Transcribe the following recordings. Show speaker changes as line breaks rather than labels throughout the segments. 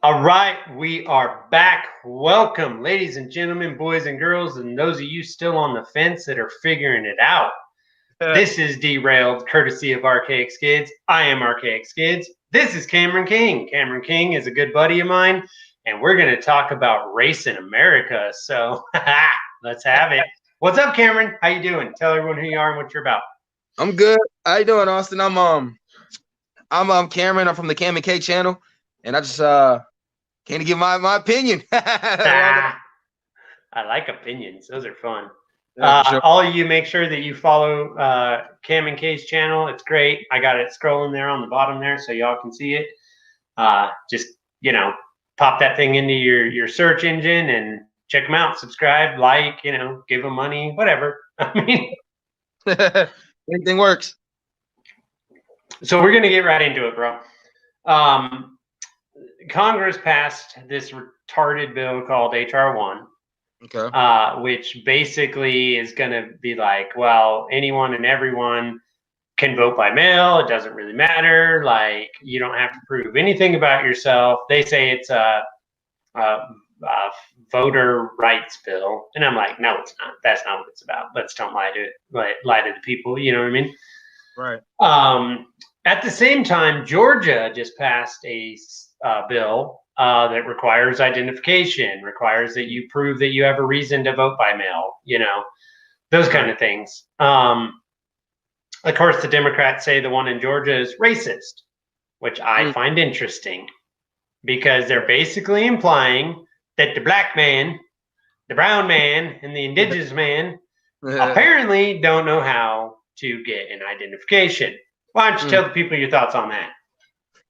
All right, we are back. Welcome, ladies and gentlemen, boys and girls, and those of you still on the fence that are figuring it out. This is Derailed, courtesy of Arcaicskidz. I am Arcaicskidz. This is Cameron King. Cameron King is a good buddy of mine, and we're going to talk about race in America. So, let's have it. What's up, Cameron? How you doing? Tell everyone who you are and what you're about.
I'm good. How you doing, Austin? I'm Cameron. I'm from the Cam and K channel, and I just came to give my opinion.
I like opinions. Those are fun.
Sure.
All of you, make sure that you follow Cam and K's channel. It's great. I got it scrolling there on the bottom there, so y'all can see it. Just pop that thing into your search engine and check them out. Subscribe, like, give them money, whatever. I mean,
anything works.
So we're gonna get right into it, bro. Congress passed this retarded bill called HR 1.
Okay.
Which basically is going to be like, well, anyone and everyone can vote by mail. It doesn't really matter. Like, you don't have to prove anything about yourself. They say it's a voter rights bill, and I'm like, no, it's not. That's not what it's about. Let's don't lie to the people. You know what I mean?
Right.
At the same time, Georgia just passed a bill that requires identification, requires that you prove that you have a reason to vote by mail, those kind of things. Of course, the Democrats say the one in Georgia is racist, which I find interesting because they're basically implying that the black man, the brown man, and the indigenous man apparently don't know how to get an identification. Why don't you tell the people your thoughts on that?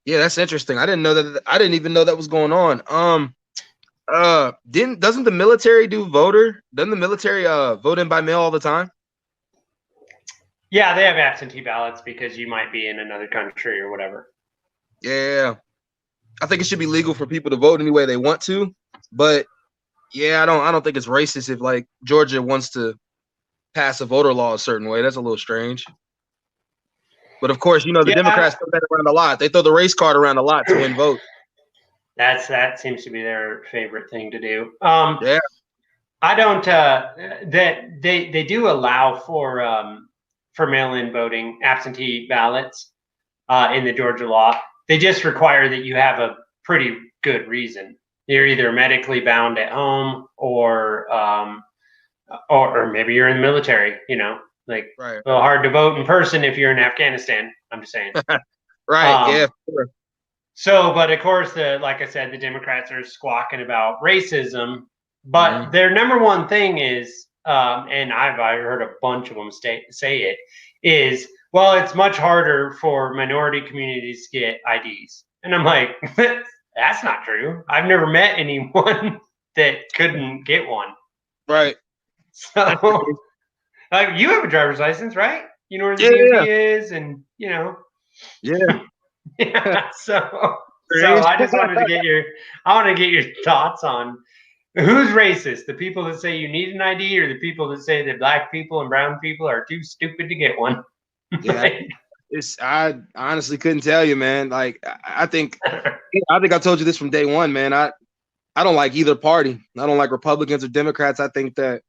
Yeah, that's interesting. I didn't know that. I didn't even know that was going on. Doesn't the military doesn't the military vote in by mail all the time?
Yeah, they have absentee ballots because you might be in another country or whatever.
Yeah. I think it should be legal for people to vote any way they want to, but yeah, I don't think it's racist if like Georgia wants to pass a voter law a certain way. That's a little strange. But of course, the Democrats throw that around a lot. They throw the race card around a lot to win votes.
That seems to be their favorite thing to do.
Yeah,
I don't. That they do allow for mail-in voting, absentee ballots in the Georgia law. They just require that you have a pretty good reason. You're either medically bound at home or maybe you're in the military. Like
right.
a little hard to vote in person if you're in Afghanistan. I'm just saying.
Right. Yeah. Sure.
So, but of course, like I said, the Democrats are squawking about racism, but their number one thing is, and I've heard a bunch of them say it, is, well, it's much harder for minority communities to get IDs. And I'm like, that's not true. I've never met anyone that couldn't get one.
Right.
So, like, you have a driver's license, right? You know where the DMV is, and
Yeah.
Yeah. So I just wanted to get your thoughts on who's racist, the people that say you need an ID or the people that say that black people and brown people are too stupid to get one.
Yeah. I honestly couldn't tell you, man. Like I think I told you this from day one, man. I don't like either party. I don't like Republicans or Democrats. I think that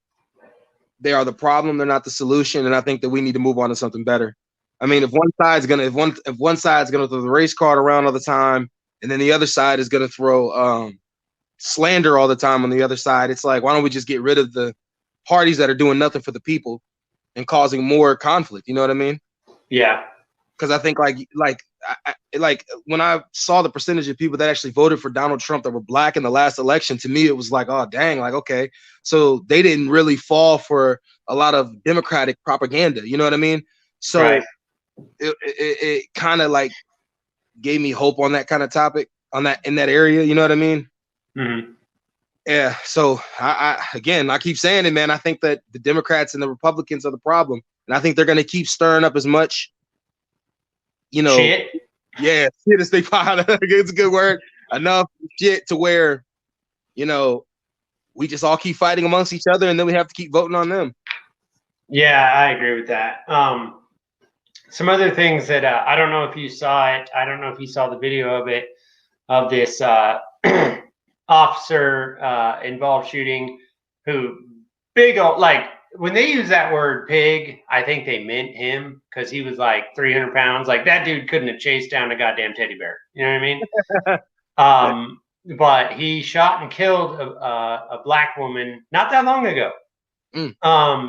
they are the problem, they're not the solution, and I think that we need to move on to something better. I mean, if one side's gonna throw the race card around all the time, and then the other side is gonna throw slander all the time on the other side, it's like, why don't we just get rid of the parties that are doing nothing for the people and causing more conflict? You know what I mean?
Yeah.
Because I think like when I saw the percentage of people that actually voted for Donald Trump that were black in the last election, to me it was like, oh dang, like okay, so they didn't really fall for a lot of Democratic propaganda. You know what I mean? So
right.
it kind of like gave me hope on that kind of topic in that area. You know what I mean?
Mm-hmm.
Yeah. So I keep saying it, man. I think that the Democrats and the Republicans are the problem, and I think they're going to keep stirring up as much.
Shit.
Yeah, shit is they pile. It's a good word. Enough shit to where, we just all keep fighting amongst each other, and then we have to keep voting on them.
Yeah, I agree with that. Some other things that I don't know if you saw it. I don't know if you saw the video of it. of this officer involved shooting who big old, like when they use that word pig, I think they meant him because he was like 300 pounds. Like that dude couldn't have chased down a goddamn teddy bear. You know what I mean? But he shot and killed a black woman not that long ago.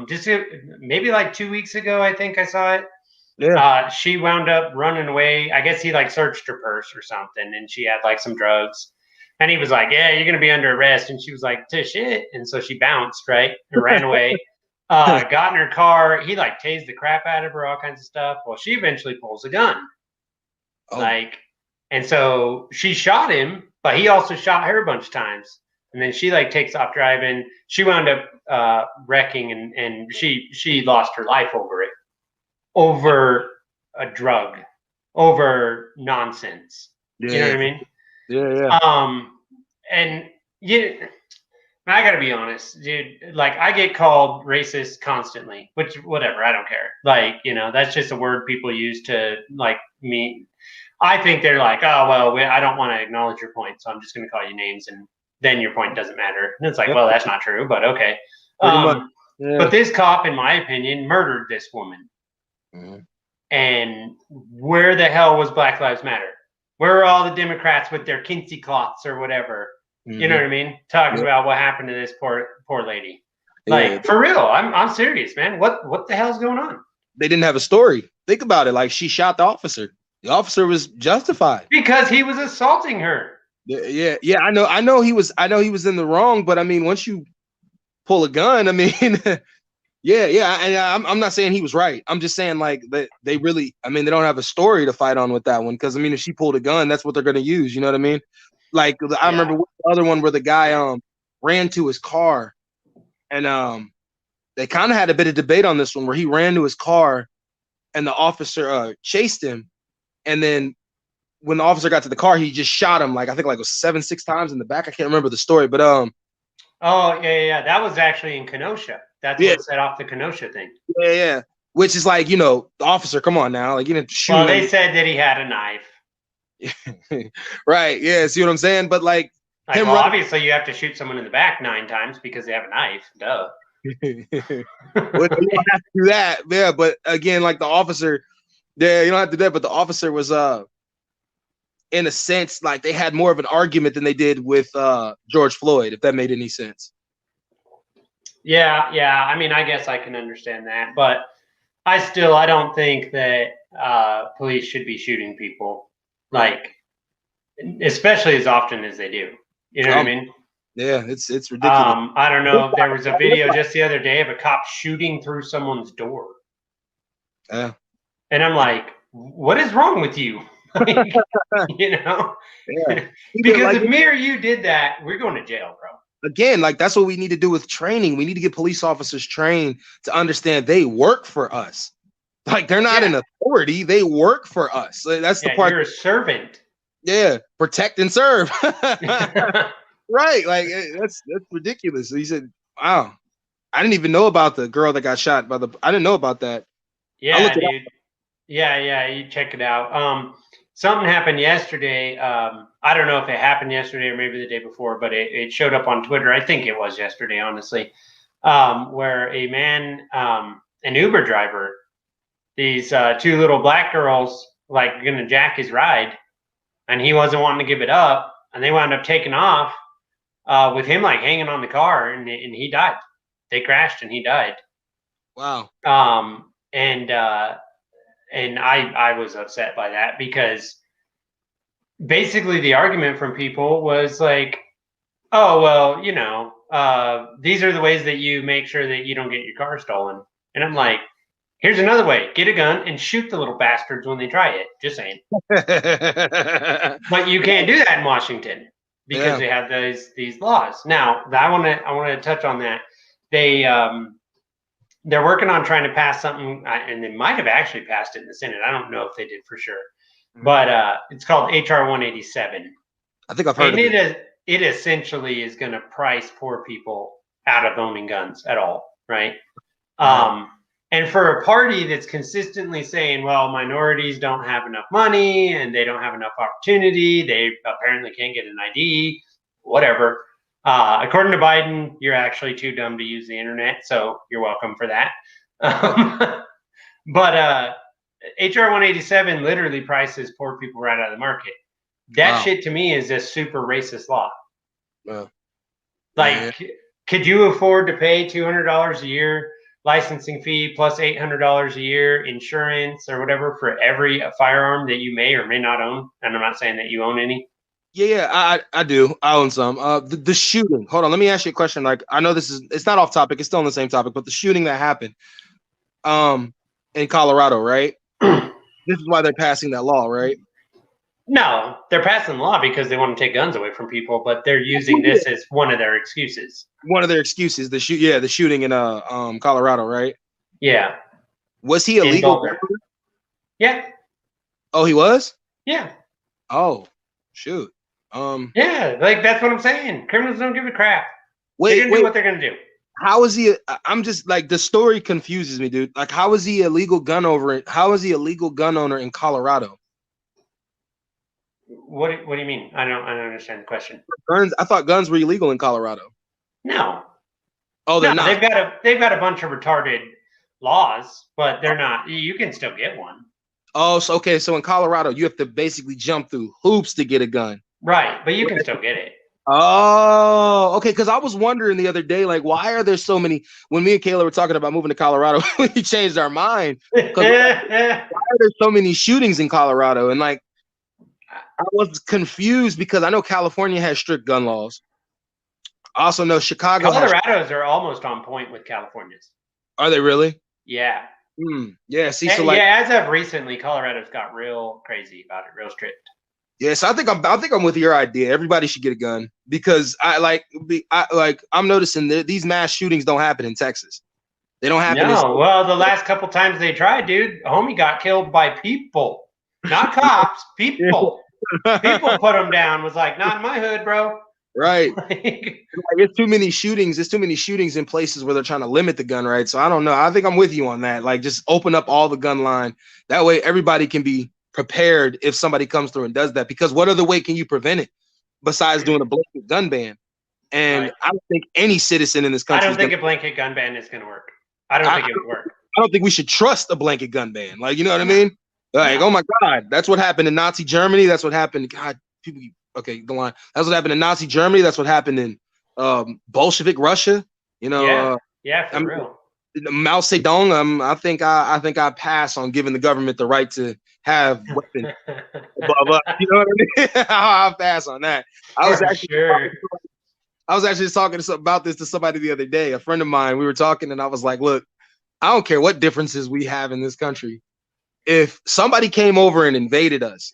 Just maybe like 2 weeks ago, I think I saw it.
Yeah.
She wound up running away. I guess he like searched her purse or something, and she had like some drugs. And he was like, "Yeah, you're gonna be under arrest." And she was like, "To shit." And so she bounced, right, and ran away. Got in her car. He like tased the crap out of her, all kinds of stuff. Well, she eventually pulls a gun, like, and so she shot him, but he also shot her a bunch of times. And then she like takes off driving. She wound up wrecking, and she lost her life over it, over a drug, over nonsense.
Yeah.
You know what I mean?
Yeah.
And I gotta be honest, dude. Like, I get called racist constantly, which whatever, I don't care. Like, that's just a word people use to like me. I think they're like, oh well, I don't want to acknowledge your point, so I'm just gonna call you names, and then your point doesn't matter. And it's like, well, that's not true, but okay.
Yeah.
But this cop, in my opinion, murdered this woman.
Mm-hmm.
And where the hell was Black Lives Matter? Where are all the Democrats with their kintzy cloths or whatever? Mm-hmm. You know what I mean? Talking about what happened to this poor lady. Like, for real, I'm serious, man. What the hell's going on?
They didn't have a story. Think about it. Like, she shot the officer. The officer was justified
because he was assaulting her.
Yeah. I know he was in the wrong, but I mean, once you pull a gun, I mean, yeah. And I'm not saying he was right. I'm just saying like that they really, I mean, they don't have a story to fight on with that one. Because I mean, if she pulled a gun, that's what they're going to use. You know what I mean? Like I remember the other one where the guy ran to his car, and they kind of had a bit of debate on this one where he ran to his car, and the officer chased him, and then when the officer got to the car, he just shot him like I think like it was 6 times in the back. I can't remember the story, but
oh yeah, that was actually in Kenosha. That's what set off the Kenosha thing.
Yeah. Which is like, the officer, come on now, like shoot.
Well, they said that he had a knife.
Right. Yeah. See what I'm saying? But like
obviously you have to shoot someone in the back 9 times because they have a knife. Duh.
Well, you don't have to do that. Yeah. But again, like the officer, you don't have to do that. But the officer was in a sense, like they had more of an argument than they did with George Floyd, if that made any sense.
Yeah. I mean, I guess I can understand that, but I don't think that police should be shooting people, like, especially as often as they do. You know what I mean?
Yeah, it's ridiculous.
I don't know. There was a video just the other day of a cop shooting through someone's door.
Yeah.
And I'm like, what is wrong with you? Like,
Yeah.
Because if me or you did that, we're going to jail, bro.
Again, like that's what we need to do with training. We need to get police officers trained to understand they work for us. Like they're not an authority; they work for us. So that's the part.
You're a servant.
Yeah, protect and serve. Right? Like that's ridiculous. He said, "Wow, I didn't even know about the girl that got shot by the. I didn't know about that."
Yeah, dude. Yeah. You check it out. Something happened yesterday. I don't know if it happened yesterday or maybe the day before, but it showed up on Twitter. I think it was yesterday, honestly, where a man, an Uber driver, these 2 little black girls, like, going to jack his ride, and he wasn't wanting to give it up, and they wound up taking off with him, like, hanging on the car, and he died. They crashed, and he died.
Wow.
And I was upset by that because basically the argument from people was like, oh, well, these are the ways that you make sure that you don't get your car stolen. And I'm like, here's another way. Get a gun and shoot the little bastards when they try it. Just saying. But you can't do that in Washington because they have these laws. Now, I want to touch on that. They're working on trying to pass something, and they might have actually passed it in the Senate. I don't know if they did for sure, but it's called HR 187.
I think I've heard of it.
It essentially is going to price poor people out of owning guns at all, right? And for a party that's consistently saying, well, minorities don't have enough money and they don't have enough opportunity, they apparently can't get an ID, whatever. According to Biden, you're actually too dumb to use the internet, so you're welcome for that. But HR 187 literally prices poor people right out of the market. That shit to me is a super racist law. Could you afford to pay $200 a year licensing fee plus $800 a year insurance or whatever for every firearm that you may or may not own? And I'm not saying that you own any.
Yeah, I do. I own some. The shooting. Hold on, let me ask you a question. Like, I know it's not off topic. It's still on the same topic, but the shooting that happened, in Colorado, right? This is why they're passing that law, right?
No, they're passing the law because they want to take guns away from people, but they're using this as one of their excuses.
One of their excuses, the shooting in Colorado, right?
Yeah.
Was he illegal?
Yeah.
Oh, he was?
Yeah.
Oh, shoot.
Yeah, like that's what I'm saying. Criminals don't give a crap. They're gonna do what they're gonna do.
How is he? I'm just like, the story confuses me, dude. Like, how is he a legal gun owner? How is he a legal gun owner in Colorado?
What do you mean? I don't understand the question.
Guns? I thought guns were illegal in Colorado.
No.
Oh, they're not.
They've got a bunch of retarded laws, but they're not. You can still get one.
Oh, so okay. So in Colorado, you have to basically jump through hoops to get a gun.
Right, but you can still get it.
Oh, okay. Because I was wondering the other day, like, why are there so many? When me and Kayla were talking about moving to Colorado, we changed our mind. Why are there so many shootings in Colorado? And like, I was confused because I know California has strict gun laws. I also know Chicago.
Colorado's are almost on point with California's.
Are they really?
Yeah.
Yeah. See, so
as of recently, Colorado's got real crazy about it, real strict.
Yeah, so I think I'm with your idea. Everybody should get a gun because I'm noticing that these mass shootings don't happen in Texas. They don't happen.
No, well, the last couple times they tried, dude, homie got killed by people, not cops. People, people put him down. Was like, not in my hood, bro.
Right. It's too many shootings. There's too many shootings in places where they're trying to limit the gun right. So I don't know. I think I'm with you on that. Like, just open up all the gun line. That way, everybody can be prepared if somebody comes through and does that, because what other way can you prevent it besides doing a blanket gun ban? And I don't think any citizen in this country.
I don't think a blanket gun ban is going to work. I don't think it would work. I
don't think we should trust a blanket gun ban. Like, you know what I mean? Like, oh my God, that's what happened in Nazi Germany. That's what happened. God, people. Okay, go on. That's what happened in Nazi Germany. That's what happened in Bolshevik Russia. You know.
For real.
Mao Zedong. I think I pass on giving the government the right to have weapons above us. You know what I mean? I'll pass on that. I was actually talking about this to somebody the other day. A friend of mine. We were talking, and I was like, "Look, I don't care what differences we have in this country. If somebody came over and invaded us,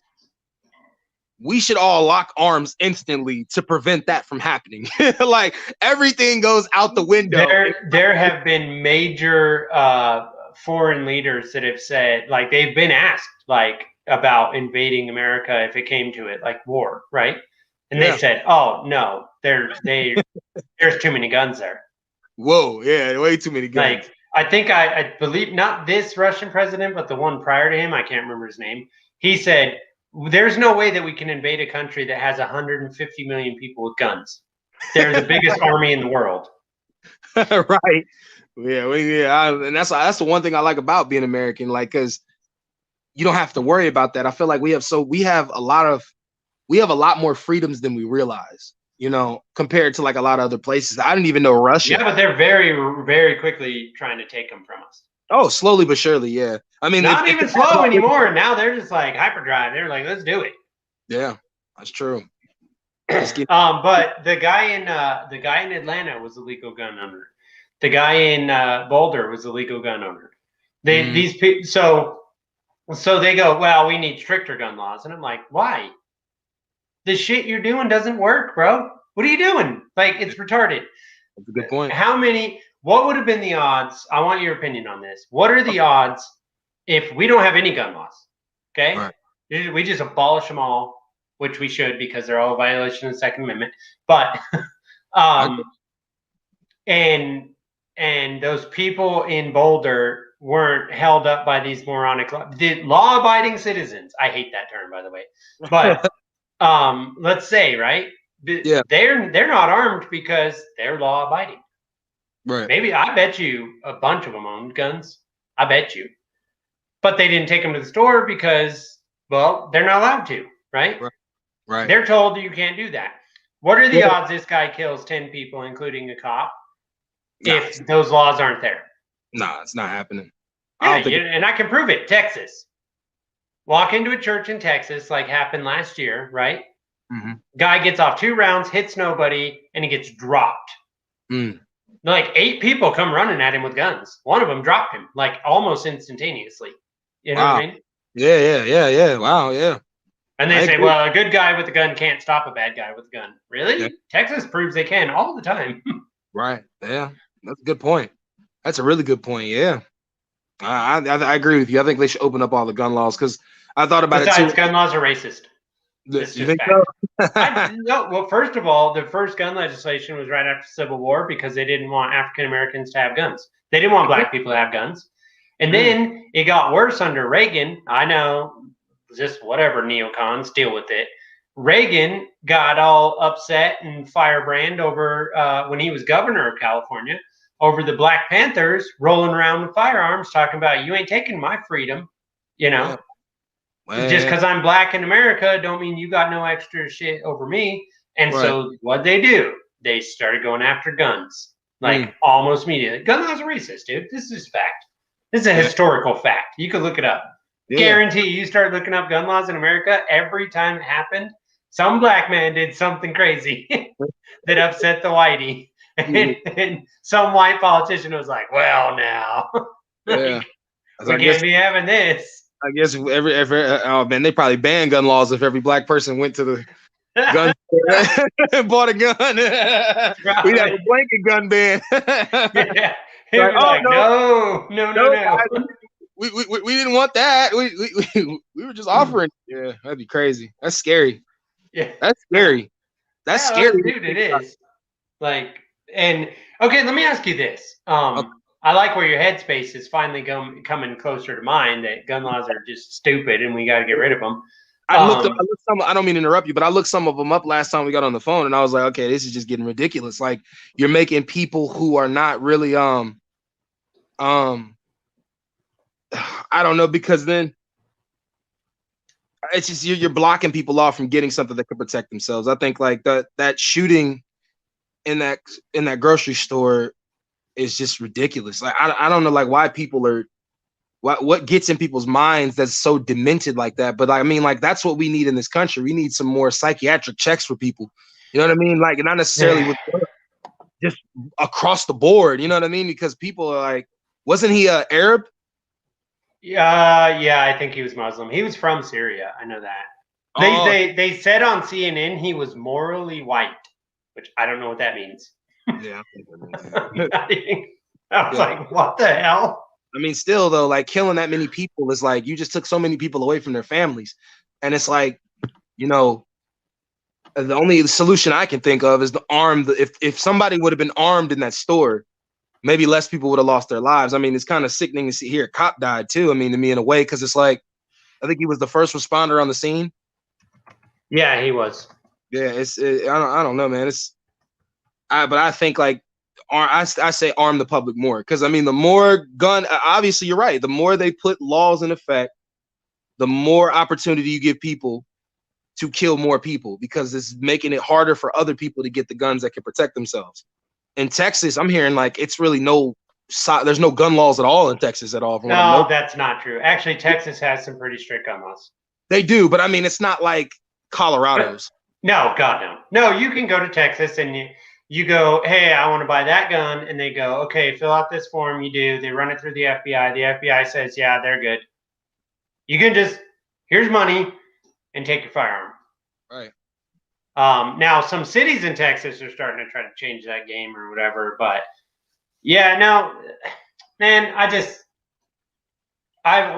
we should all lock arms instantly to prevent that from happening." Like, everything goes out the window.
There have been major foreign leaders that have said, like, they've been asked, like, about invading America if it came to it, like war, right? And they said, "Oh no, there's too many guns there."
Whoa, yeah, way too many guns.
Like, I believe not this Russian president, but the one prior to him, I can't remember his name. He said, there's no way that we can invade a country that has 150 million people with guns. They're the biggest army in the world.
Right. Yeah. And that's the one thing I like about being American, like, because you don't have to worry about that. I feel like we have a lot more freedoms than we realize, you know, compared to like a lot of other places. I didn't even know Russia.
Yeah, but they're very, very quickly trying to take them from us.
Oh, slowly but surely, yeah. I mean,
not even slow anymore. Now they're just like hyperdrive. They're like, let's do it.
Yeah, that's true.
But the guy in Atlanta was a legal gun owner. The guy in Boulder was a legal gun owner. These people, so they go, well, we need stricter gun laws, and I'm like, why? The shit you're doing doesn't work, bro. What are you doing? Like, it's retarded.
That's a good point.
What would have been the odds? I want your opinion on this. What are the odds if we don't have any gun laws? Okay. Right. We just abolish them all, which we should, because they're all a violation of the Second Amendment. But, and those people in Boulder weren't held up by these moronic the law-abiding citizens. I hate that term, by the way. But let's say, right?
Yeah.
They're not armed because they're law-abiding.
Right.
Maybe I bet you a bunch of them owned guns. I bet you. But they didn't take them to the store because, well, they're not allowed to, right?
Right.
They're told you can't do that. What are the odds this guy kills 10 people, including a cop, if those laws aren't there?
Nah, it's not happening.
Yeah, and I can prove it. Texas. Walk into a church in Texas, like happened last year, right?
Mm-hmm.
Guy gets off 2 rounds, hits nobody, and he gets dropped. Like 8 people come running at him with guns. One of them dropped him, like almost instantaneously. You know what I mean?
Yeah. Wow, yeah.
And they say, well, a good guy with a gun can't stop a bad guy with a gun. Really? Yeah. Texas proves they can all the time.
Right. Yeah. That's a good point. That's a really good point. Yeah. I agree with you. I think they should open up all the gun laws because I thought about it too.
Gun laws are racist.
You think so?
No. Well, first of all, the first gun legislation was right after the Civil War because they didn't want African Americans to have guns. They didn't want black people to have guns. And then it got worse under Reagan. I know, just whatever, neocons, deal with it. Reagan got all upset and firebrand over when he was governor of California over the Black Panthers rolling around with firearms, talking about you ain't taking my freedom, you know. Just because I'm black in America don't mean you got no extra shit over me. And so what they do, they started going after guns, like almost immediately. Gun laws are racist, dude. This is fact. This is a historical fact. You could look it up. Guarantee you start looking up gun laws in America, every time it happened, some black man did something crazy that upset the whitey. And some white politician was like, well, now, we can't be having this.
I guess every oh man, they probably banned gun laws if every black person went to the gun store and bought a gun. We'd have a blanket gun ban.
Like, no.
Guys, we didn't want that. We were just offering. Yeah, that'd be crazy. That's scary.
Yeah,
that's scary. That's scary,
dude. It is. Like, and okay, let me ask you this. I like where your headspace is finally coming closer to mine, that gun laws are just stupid and we got to get rid of them.
I looked some, I don't mean to interrupt you, but I looked some of them up last time we got on the phone and I was like, okay, this is just getting ridiculous. Like, you're making people who are not really, I don't know, because then it's just, you're blocking people off from getting something that could protect themselves. I think like that shooting in that grocery store is just ridiculous. Like, I don't know, like, why people are, what gets in people's minds that's so demented like that. But I mean, like, that's what we need in this country. We need some more psychiatric checks for people. You know what I mean? Like, not necessarily with just across the board. You know what I mean? Because people are like, wasn't he Arab?
Yeah, I think he was Muslim. He was from Syria. I know that. They said on CNN he was morally white, which I don't know what that means.
Yeah.
I was like, what the hell?
I mean, still though, like, killing that many people is like, you just took so many people away from their families. And it's like, you know, the only solution I can think of is to arm if somebody would have been armed in that store, maybe less people would have lost their lives. I mean, it's kind of sickening to see here. A cop died too. I mean, to me, in a way, because it's like, I think he was the first responder on the scene.
Yeah, he was.
Yeah, I don't know, man. But I think, like, I say arm the public more, because I mean, the more obviously you're right, the more they put laws in effect, the more opportunity you give people to kill more people, because it's making it harder for other people to get the guns that can protect themselves. In Texas, I'm hearing like it's really there's no gun laws at all in Texas at all.
No, that's not true. Actually, Texas has some pretty strict gun laws.
They do, but I mean, it's not like Colorado's.
No, God, no. No, you can go to Texas and you go, hey, I want to buy that gun. And they go, okay, fill out this form. You do. They run it through the FBI. The FBI says, yeah, they're good. You can just, here's money and take your firearm.
Right.
Now, some cities in Texas are starting to try to change that game or whatever. But yeah, no, man,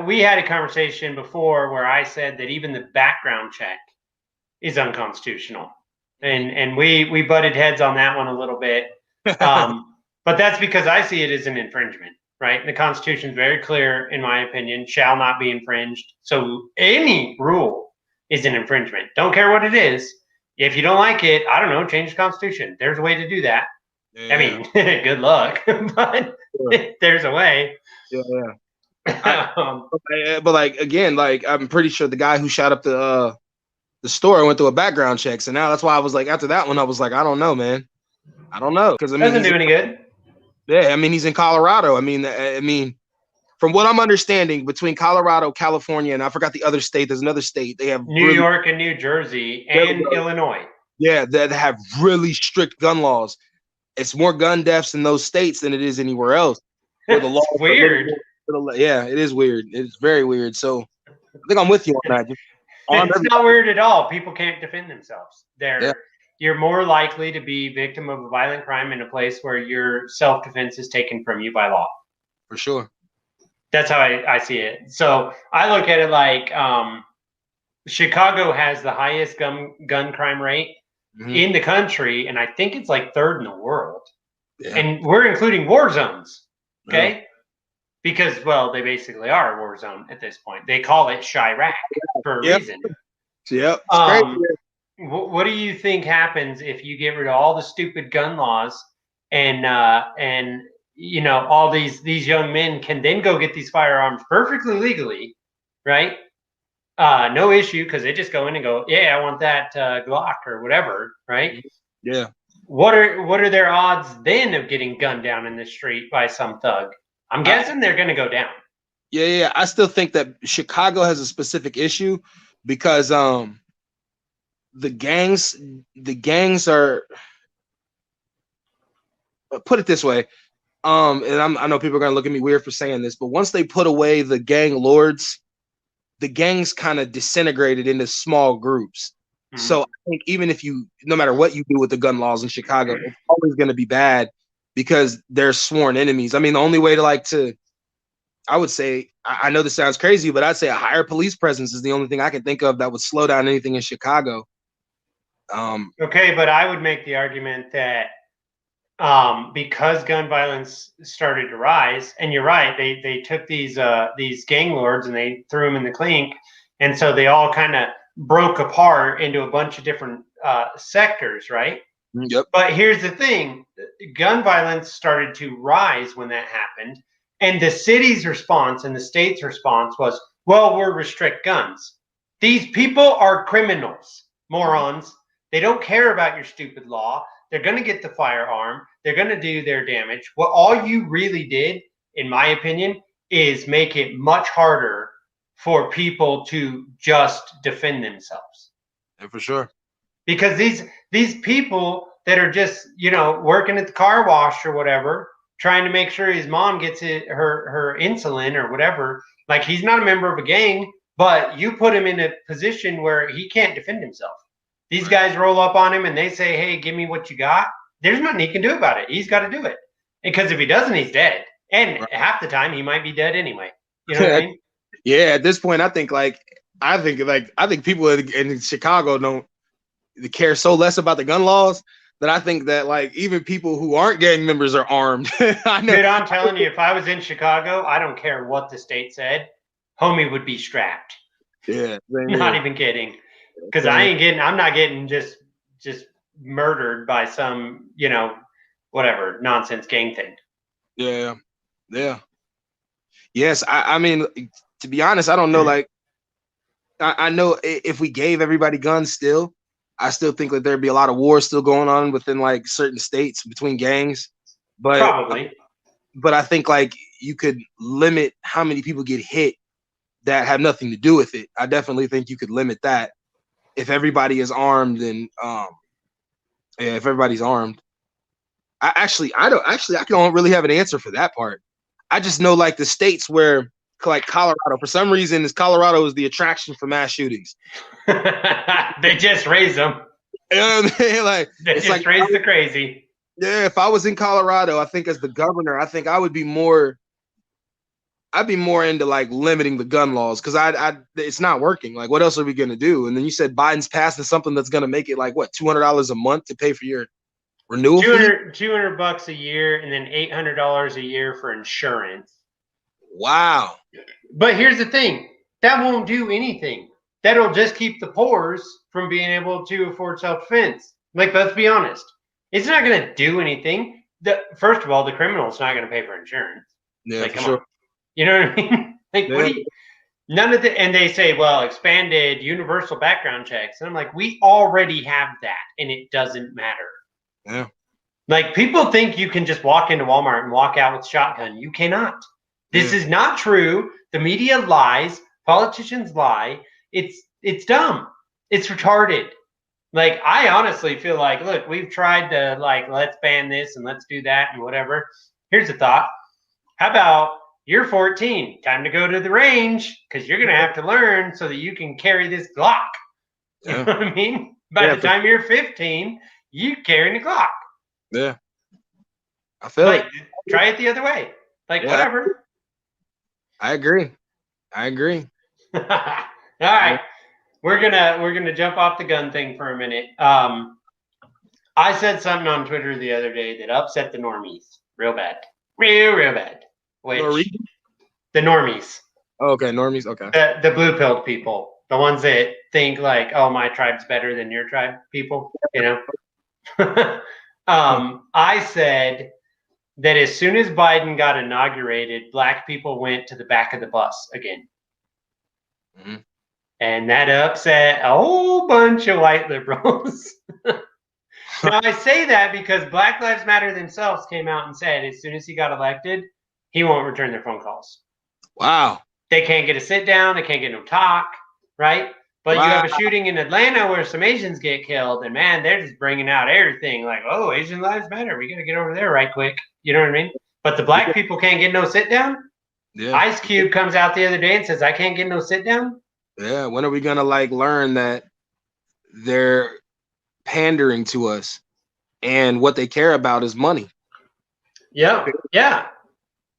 we had a conversation before where I said that even the background check is unconstitutional. And we butted heads on that one a little bit. But that's because I see it as an infringement, right? The Constitution is very clear, in my opinion, shall not be infringed. So any rule is an infringement. Don't care what it is. If you don't like it, I don't know, change the Constitution. There's a way to do that.
Yeah.
I mean, good luck, but there's a way.
Yeah. But like again, like I'm pretty sure the guy who shot up the store went through a background check. So now that's why I was like, after that one, I was like, I don't know, man. I don't know, because I mean,
doesn't do any good.
Yeah, I mean, he's in Colorado. I mean, from what I'm understanding, between Colorado, California, and I forgot the other state. There's another state. They have
New York and New Jersey and Illinois.
Yeah, that have really strict gun laws. It's more gun deaths in those states than it is anywhere else.
The law weird.
Yeah, it is weird. It's very weird. So I think I'm with you on that.
It's not weird at all. People can't defend themselves. You're more likely to be victim of a violent crime in a place where your self-defense is taken from you by law.
For sure.
That's how I see it. So I look at it like Chicago has the highest gun crime rate in the country, and I think it's like third in the world. Yeah. And we're including war zones, okay? Yeah. Because, well, they basically are a war zone at this point. They call it Chirac for a reason.
Yep.
What do you think happens if you get rid of all the stupid gun laws and you know, all these young men can then go get these firearms perfectly legally, right? No issue, because they just go in and go, yeah, I want that Glock or whatever, right?
Yeah.
What are their odds then of getting gunned down in the street by some thug? I'm guessing they're going to go down.
Yeah. I still think that Chicago has a specific issue because the gangs are, put it this way, and I know people are going to look at me weird for saying this, but once they put away the gang lords, the gangs kind of disintegrated into small groups. Mm-hmm. So I think even if no matter what you do with the gun laws in Chicago, it's always going to be bad because they're sworn enemies. I mean, the only way I would say, I know this sounds crazy, but I'd say a higher police presence is the only thing I can think of that would slow down anything in Chicago.
Okay, but I would make the argument that because gun violence started to rise, and you're right, they took these gang lords and they threw them in the clink, and so they all kind of broke apart into a bunch of different sectors, right?
Yep.
But here's the thing: gun violence started to rise when that happened, and the city's response and the state's response was, "Well, we'll restrict guns. These people are criminals, morons. They don't care about your stupid law. They're going to get the firearm. They're going to do their damage." What all you really did, in my opinion, is make it much harder for people to just defend themselves.
Yeah, for sure.
Because these people that are just, you know, working at the car wash or whatever, trying to make sure his mom gets her insulin or whatever, like, he's not a member of a gang, but you put him in a position where he can't defend himself. These guys roll up on him and they say, "Hey, give me what you got." There's nothing he can do about it. He's got to do it. Because if he doesn't, he's dead. And half the time he might be dead anyway. You know what I mean?
Yeah, at this point, I think people in Chicago don't care so less about the gun laws that I think that, like, even people who aren't gang members are armed. I know. Dude,
I'm telling you, if I was in Chicago, I don't care what the state said, homie would be strapped.
Yeah.
Not even kidding. Because I'm not getting just murdered by some, you know, whatever nonsense gang thing.
Yeah. Yes, I mean, to be honest, I don't know. Like, I know if we gave everybody guns still, I still think that there'd be a lot of wars still going on within, like, certain states between gangs. But
probably.
But I think, like, you could limit how many people get hit that have nothing to do with it. I definitely think you could limit that. If everybody is armed and if everybody's armed, I don't really have an answer for that part. I just know, like, the states where, like, Colorado, for some reason, Colorado is the attraction for mass shootings.
They just raise them.
You know what I mean? Like,
they just raise the crazy.
Yeah, if I was in Colorado, I think as the governor, I think I would be more. I'd be more into, like, limiting the gun laws because it's not working. Like, what else are we gonna do? And then you said Biden's passing something that's gonna make it, like, what, $200 a month to pay for your Renewal fee?
200 bucks a year, and then $800 a year for insurance.
Wow.
But here's the thing, that won't do anything. That'll just keep the poors from being able to afford self-defense. Like, let's be honest. It's not going to do anything. First of all, the criminal's not going to pay for insurance.
Yeah,
like,
for sure.
On. You know what I mean? Like,
Yeah.
what do you, none of the, and they say, well, expanded universal background checks. And I'm like, we already have that, and it doesn't matter.
Yeah.
Like, people think you can just walk into Walmart and walk out with a shotgun. You cannot. This is not true. The media lies. Politicians lie. It's dumb. It's retarded. Like, I honestly feel like, look, we've tried to, like, let's ban this and let's do that and whatever. Here's a thought. How about you're 14, time to go to the range, because you're going to have to learn so that you can carry this Glock. You know what I mean? By the time you're 15, you carry the Glock.
Yeah. I feel
like, try it the other way. Like, whatever.
I agree.
All right. We're gonna jump off the gun thing for a minute. I said something on Twitter the other day that upset the normies real bad. Real bad. Which the normies.
Oh, okay, normies. Okay.
The blue pilled people. The ones that think like, oh, my tribe's better than your tribe people, you know. I said that as soon as Biden got inaugurated, black people went to the back of the bus again.
Mm-hmm.
And that upset a whole bunch of white liberals. Now, I say that because Black Lives Matter themselves came out and said as soon as he got elected, he won't return their phone calls.
Wow.
They can't get a sit down. They can't get no talk, right? But you have a shooting in Atlanta where some Asians get killed, and man, they're just bringing out everything like, oh, Asian lives matter. We got to get over there right quick. You know what I mean? But the black people can't get no sit down. Yeah. Ice Cube comes out the other day and says, I can't get no sit down.
Yeah. When are we going to like learn that they're pandering to us and what they care about is money?
Yeah. Yeah.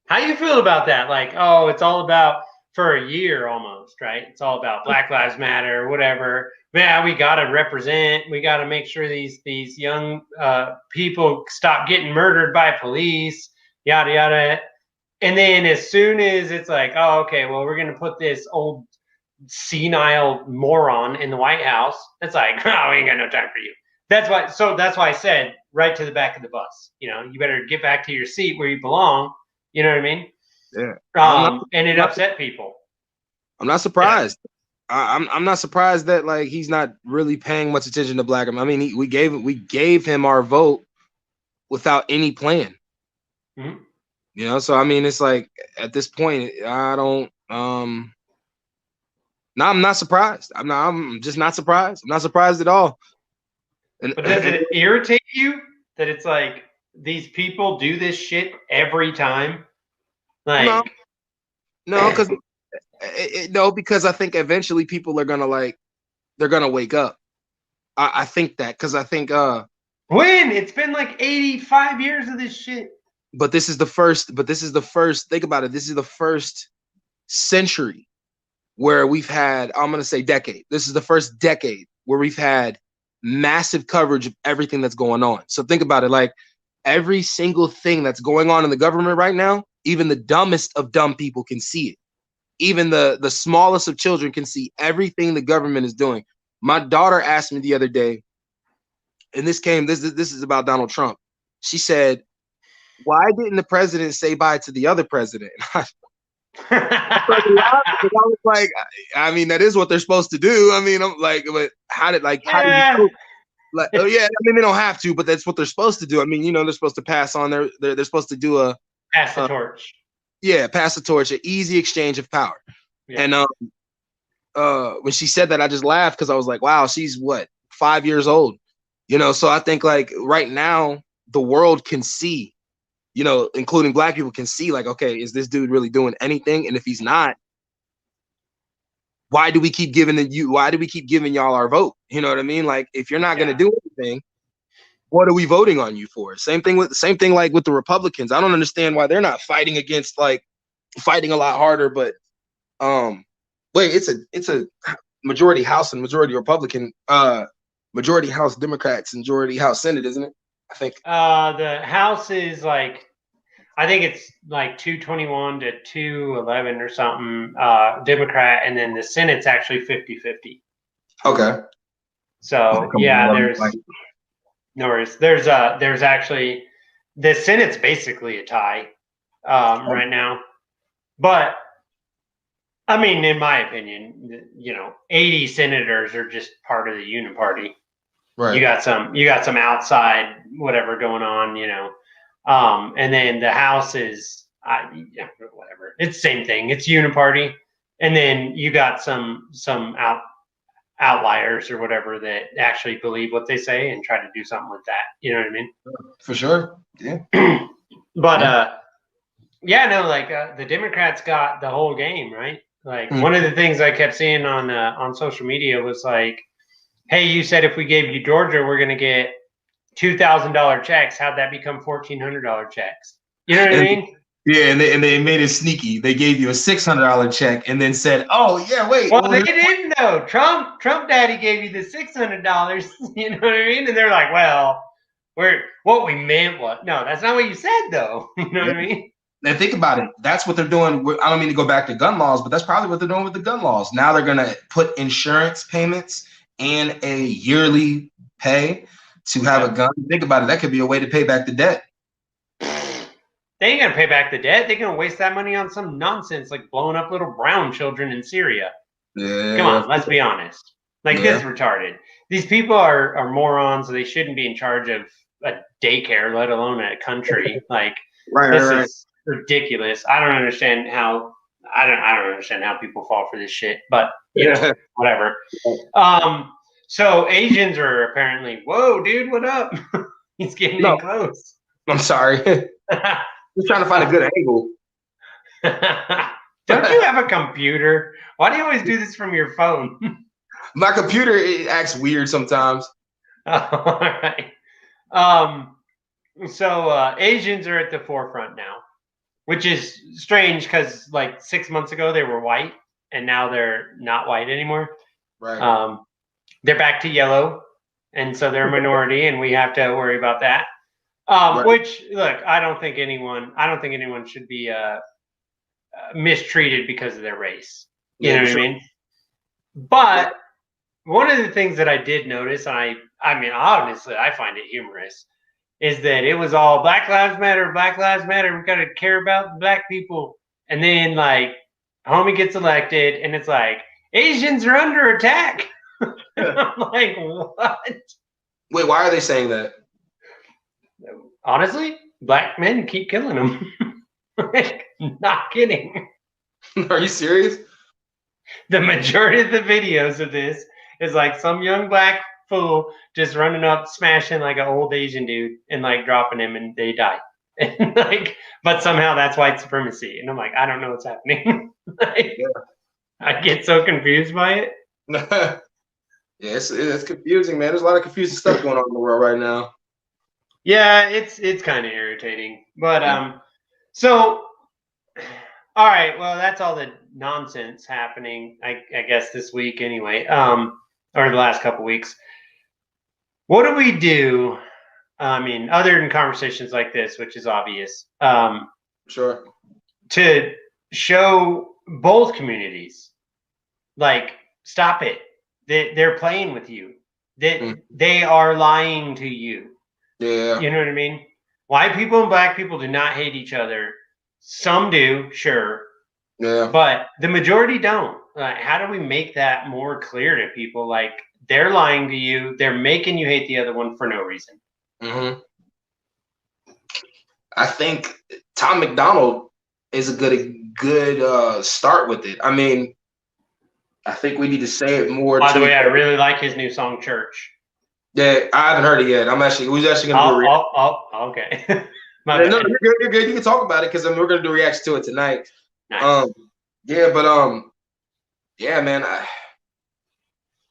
How do you feel about that? Like, oh, it's all about, for a year almost, right? It's all about Black Lives Matter, whatever. Man, we got to represent. We got to make sure these young people stop getting murdered by police, yada, yada. And then as soon as it's like, oh, okay, well, we're going to put this old senile moron in the White House. It's like, oh, we ain't got no time for you. That's why I said right to the back of the bus. You know, you better get back to your seat where you belong. You know what I mean?
Yeah.
And it upset people.
I'm not surprised. Yeah. I'm not surprised that like he's not really paying much attention to black. I mean, we gave him our vote without any plan. Mm-hmm. You know, so I mean, it's like at this point, I don't. No, I'm not surprised. I'm just not surprised. I'm not surprised at all.
But does it irritate you that it's like these people do this shit every time? Like,
no, because I think eventually people are gonna they're gonna wake up. I think that because I think
when it's been like 85 years of this shit.
But this is the first. Think about it. This is the first century where we've had. I'm gonna say decade. This is the first decade where we've had massive coverage of everything that's going on. So think about it. Like every single thing that's going on in the government right now, even the dumbest of dumb people can see it. Even the smallest of children can see everything the government is doing. My daughter asked me the other day, and this is about Donald Trump. She said, why didn't the president say bye to the other president? I was like, I mean, that is what they're supposed to do. I mean, I'm like, but how did you like, oh yeah, I mean, they don't have to, but that's what they're supposed to do. I mean, you know, they're supposed to pass on they're supposed to do
pass the torch.
Yeah, pass the torch, an easy exchange of power. Yeah. And when she said that, I just laughed because I was like, wow, she's what, 5 years old, you know? So I think like right now the world can see, you know, including black people can see like, okay, is this dude really doing anything? And if he's not, why do we keep giving y'all our vote? You know what I mean? Like, if you're not going to do anything, what are we voting on you for? Same thing like with the Republicans. I don't understand why they're not fighting a lot harder, but wait, it's a majority House and majority Republican, majority House Democrats and majority House Senate, isn't it? I think.
The House is like, I think it's like 221 to 211 or something, Democrat, and then the Senate's actually 50-50.
Okay.
So yeah, there's no worries. There's actually the Senate's basically a tie right now, but I mean, in my opinion, 80 senators are just part of the Uniparty.
Right.
You got some outside whatever going on, and then the House is whatever. It's the same thing. It's Uniparty, and then you got some outliers or whatever that actually believe what they say and try to do something with that. You know what I mean?
For sure. Yeah.
But the Democrats got the whole game, right? Like one of the things I kept seeing on social media was like, hey, you said if we gave you Georgia, we're going to get $2,000 checks. How'd that become $1,400 checks? You know what I mean?
Yeah, and they made it sneaky. They gave you a $600 check and then said, "Oh yeah, wait."
Well, they didn't though. Trump Daddy gave you the $600. You know what I mean? And they're like, "Well, what we meant was no. That's not what you said, though." You know what I mean?
And think about it. That's what they're doing. I don't mean to go back to gun laws, but that's probably what they're doing with the gun laws. Now they're going to put insurance payments and a yearly pay to have a gun. Think about it. That could be a way to pay back the debt.
They ain't gonna pay back the debt. They're gonna waste that money on some nonsense like blowing up little brown children in Syria.
Yeah.
Come on, let's be honest. Like this is retarded. These people are morons. They shouldn't be in charge of a daycare, let alone a country. Like this is ridiculous. I don't understand how people fall for this shit. But whatever. So Asians are apparently, whoa, dude, what up? He's getting in close.
I'm sorry. Just trying to find a good angle.
Don't you have a computer? Why do you always do this from your phone?
My computer, it acts weird sometimes.
All right. So Asians are at the forefront now, which is strange because like 6 months ago they were white and now they're not white anymore.
Right.
They're back to yellow, and so they're a minority, and we have to worry about that. Which, look, I don't think anyone should be mistreated because of their race. You know what I mean? But one of the things that I did notice, I mean, obviously, I find it humorous, is that it was all Black Lives Matter, Black Lives Matter. We got to care about black people, and then like, homie gets elected, and it's like Asians are under attack. I'm like, what?
Wait, why are they saying that?
Honestly, black men keep killing them. Like, not kidding.
Are you serious?
The majority of the videos of this is like some young black fool just running up, smashing like an old Asian dude and like dropping him and they die. And like, but somehow that's white supremacy. And I'm like, I don't know what's happening. Like, I get so confused by it.
Yeah, it's confusing, man. There's a lot of confusing stuff going on in the world right now.
Yeah, it's kind of irritating. But so all right, well, that's all the nonsense happening, I guess this week anyway. Or the last couple weeks. What do we do? I mean, other than conversations like this, which is obvious.
Sure.
To show both communities, like, stop it. They're playing with you. They are lying to you.
Yeah.
You know what I mean? White people and black people do not hate each other. Some do, sure.
Yeah.
But the majority don't. How do we make that more clear to people? Like, they're lying to you. They're making you hate the other one for no reason.
Mm-hmm. I think Tom McDonald is a good start with it. I mean, I think we need to say it more.
By the way, I really like his new song, Church.
Yeah, I haven't heard it yet. We're actually going to do a reaction.
Okay.
No, you're good. You can talk about it because we're going to do a reaction to it tonight.
Nice.
Yeah, man.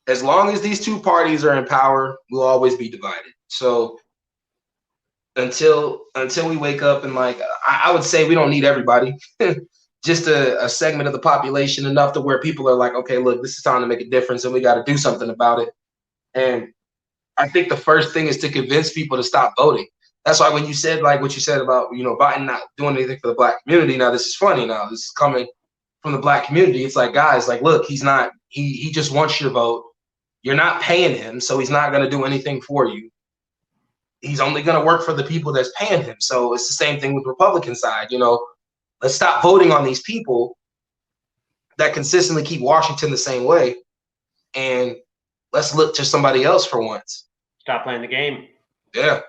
As long as these two parties are in power, we'll always be divided. So until we wake up and like, I would say we don't need everybody. Just a segment of the population enough to where people are like, okay, look, this is time to make a difference and we got to do something about it. And I think the first thing is to convince people to stop voting. That's why when you said like what you said about Biden not doing anything for the black community. Now this is funny. Now this is coming from the black community. It's like, guys, like, look, he's not. He just wants your vote. You're not paying him, so he's not going to do anything for you. He's only going to work for the people that's paying him. So it's the same thing with the Republican side. Let's stop voting on these people that consistently keep Washington the same way, and let's look to somebody else for once.
Stop playing the game.
Yeah.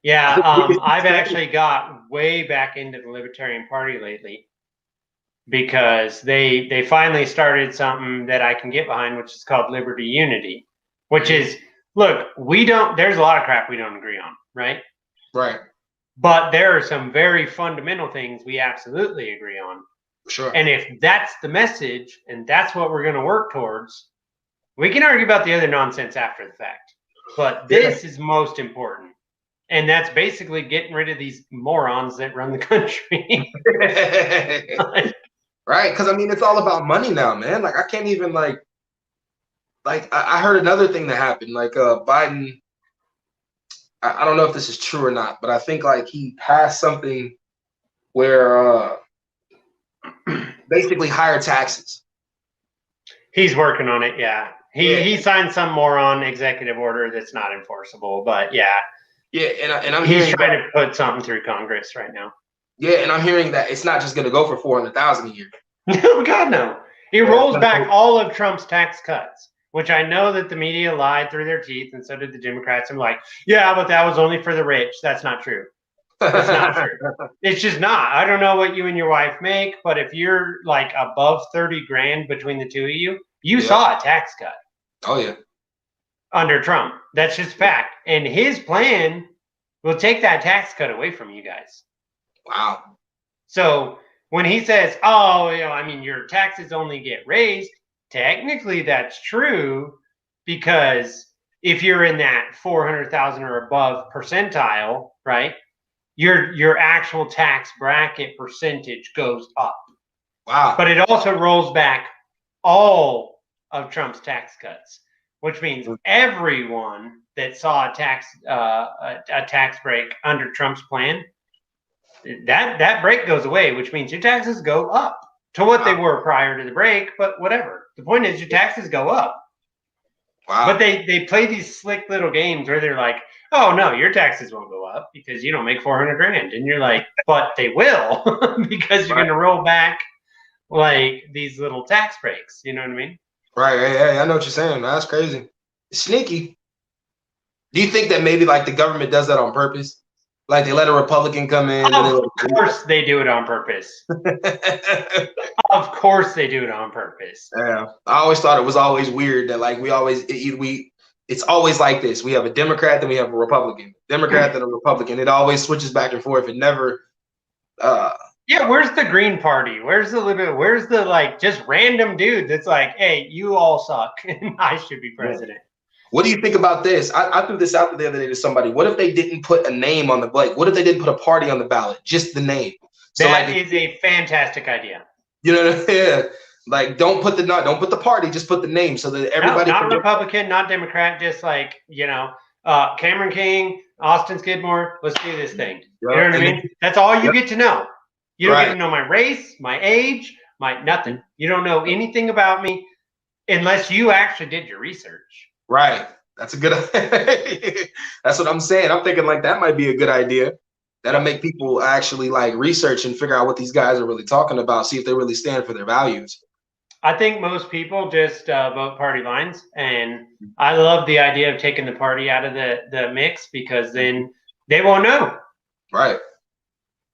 Yeah, I've actually got way back into the Libertarian Party lately because they finally started something that I can get behind, which is called Liberty Unity, which is, look, there's a lot of crap we don't agree on, right?
Right.
But there are some very fundamental things we absolutely agree on.
Sure.
And if that's the message and that's what we're going to work towards, we can argue about the other nonsense after the fact. But this is most important. And that's basically getting rid of these morons that run the country.
Right. Because, I mean, it's all about money now, man. Like, I can't even, like I heard another thing that happened. Like, Biden, I don't know if this is true or not, but I think, like, he passed something where basically higher taxes.
He's working on it, yeah. He signed some moron executive order that's not enforceable, but yeah.
Yeah, and I'm
he's trying to put something through Congress right now.
Yeah, and I'm hearing that it's not just going to go for $400,000 a year.
No, God, no. He rolls back all of Trump's tax cuts, which I know that the media lied through their teeth, and so did the Democrats. I'm like, yeah, but that was only for the rich. That's not true. That's not true. It's just not. I don't know what you and your wife make, but if you're like above 30 grand between the two of you, you saw a tax cut.
Oh, yeah.
Under Trump. That's just fact. And his plan will take that tax cut away from you guys.
Wow.
So when he says, oh, I mean, your taxes only get raised, technically that's true, because if you're in that 400,000 or above percentile, right, your actual tax bracket percentage goes up.
Wow.
But it also rolls back all of Trump's tax cuts, which means everyone that saw a tax break under Trump's plan, that break goes away, which means your taxes go up to what they were prior to the break, but whatever. The point is your taxes go up.
Wow.
But they play these slick little games where they're like, oh, no, your taxes won't go up because you don't make 400 grand. And you're like, but they will because you're going to roll back like these little tax breaks. You know what I mean?
Right. Yeah, I know what you're saying. That's crazy. It's sneaky. Do you think that maybe like the government does that on purpose? Like they let a Republican come in?
Of course they do it on purpose. Of course they do it on purpose.
Yeah. I always thought it was always weird that like it's always like this. We have a Democrat, then we have a Republican. Democrat, then a Republican. It always switches back and forth. It never
yeah, where's the Green Party? Where's the like just random dude that's like, hey, you all suck and I should be president?
What do you think about this? I threw this out the other day to somebody. What if they didn't put a name on the what if they didn't put a party on the ballot? Just the name. So
that is a fantastic idea.
You know, yeah. Like don't put the party, just put the name so that everybody.
No, not Republican, not Democrat, just like, Cameron King, Austin Skidmore, let's do this thing. You know what I mean? That's all you get to know. You don't get to know my race, my age, my nothing. You don't know anything about me unless you actually did your research.
Right. That's a good that's what I'm saying. I'm thinking like that might be a good idea. That'll make people actually like research and figure out what these guys are really talking about, see if they really stand for their values.
I think most people just vote party lines, and I love the idea of taking the party out of the mix because then they won't know.
Right.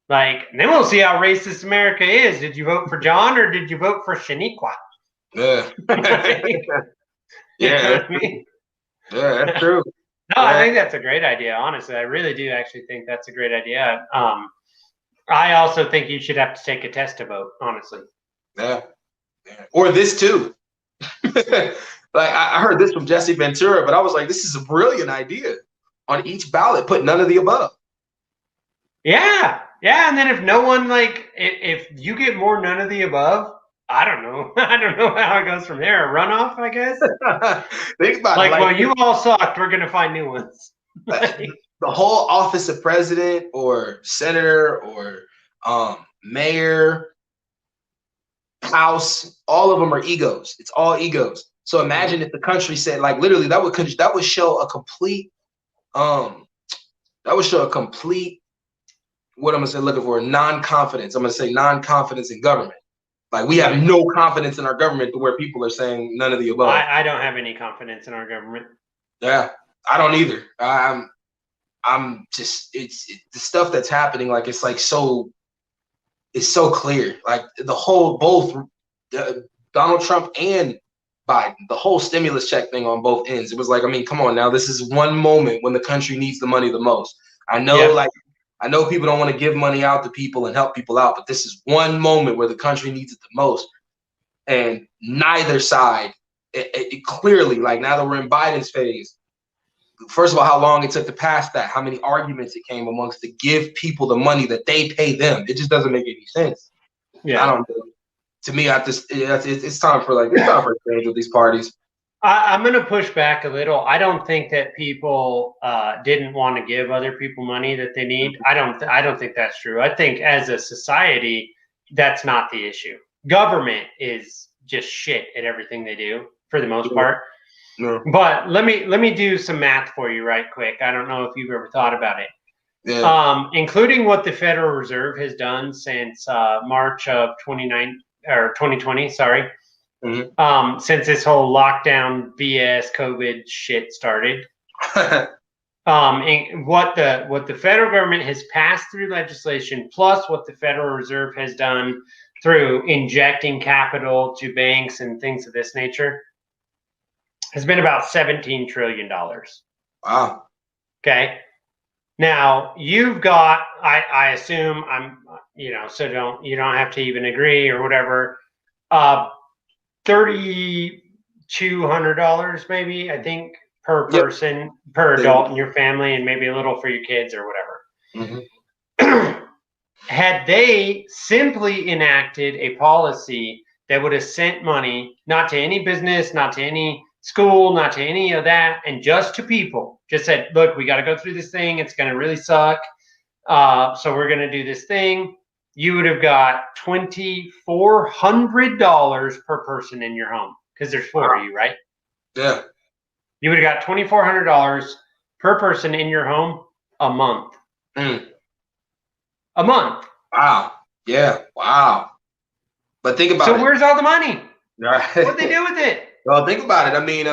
Like, then we'll see how racist America is. Did you vote for John or did you vote for Shaniqua?
Yeah.
You know what I mean?
Yeah, that's true.
No, I think that's a great idea. Honestly, I really do actually think that's a great idea. I also think you should have to take a test to vote, honestly.
Yeah. Or this too. Like I heard this from Jesse Ventura, but I was like, this is a brilliant idea. On each ballot, put none of the above.
Yeah. Yeah. And then if no one if you get more none of the above, I don't know. I don't know how it goes from there. A runoff, I guess.
Think about
Like,
it.
well, you all sucked. We're gonna find new ones.
The whole office of president or senator or mayor, house, all of them are egos. It's all egos. So imagine if the country said, like, literally, that would show a complete what I'm gonna say, looking for, non-confidence. I'm gonna say non-confidence in government. Like, we have no confidence in our government to where people are saying none of the above.
I don't have any confidence in our government.
Yeah, I don't either. I'm just it's the stuff that's happening. Like, it's like it's so clear. Like the whole both Donald Trump and Biden, the whole stimulus check thing on both ends. It was like, I mean, come on now. This is one moment when the country needs the money the most. I know, I know people don't want to give money out to people and help people out, but this is one moment where the country needs it the most. And neither side, it clearly, like, now that we're in Biden's phase, first of all, how long it took to pass that, how many arguments it came amongst to give people the money that they pay them. It just doesn't make any sense. Yeah. I don't know. To me, it's time for a change with these parties.
I'm going to push back a little. I don't think that people didn't want to give other people money that they need. I don't think that's true. I think as a society, that's not the issue. Government is just shit at everything they do for the most part. No. But let me do some math for you right quick. I don't know if you've ever thought about it. Yeah. Including what the Federal Reserve has done since March of 2020. Sorry. Mm-hmm. Since this whole lockdown BS COVID shit started. And what the federal government has passed through legislation, plus what the Federal Reserve has done through injecting capital to banks and things of this nature, has been about $17 trillion.
Wow.
Okay. Now you've got, I assume so you don't have to even agree or whatever. $3,200 maybe, I think, per person, per adult in your family, and maybe a little for your kids or whatever. Mm-hmm. Had they simply enacted a policy that would have sent money, not to any business, not to any school, not to any of that, and just to people, just said, look, we got to go through this thing. It's going to really suck. So we're going to do this thing. You would have got $2,400 per person in your home because there's 4 of you, right?
Yeah.
You would have got $2,400 per person in your home a month. A month.
Wow. Yeah. Wow. But think about it.
So where's all the money?
Right.
What'd they do with it?
Well, think about it. I mean,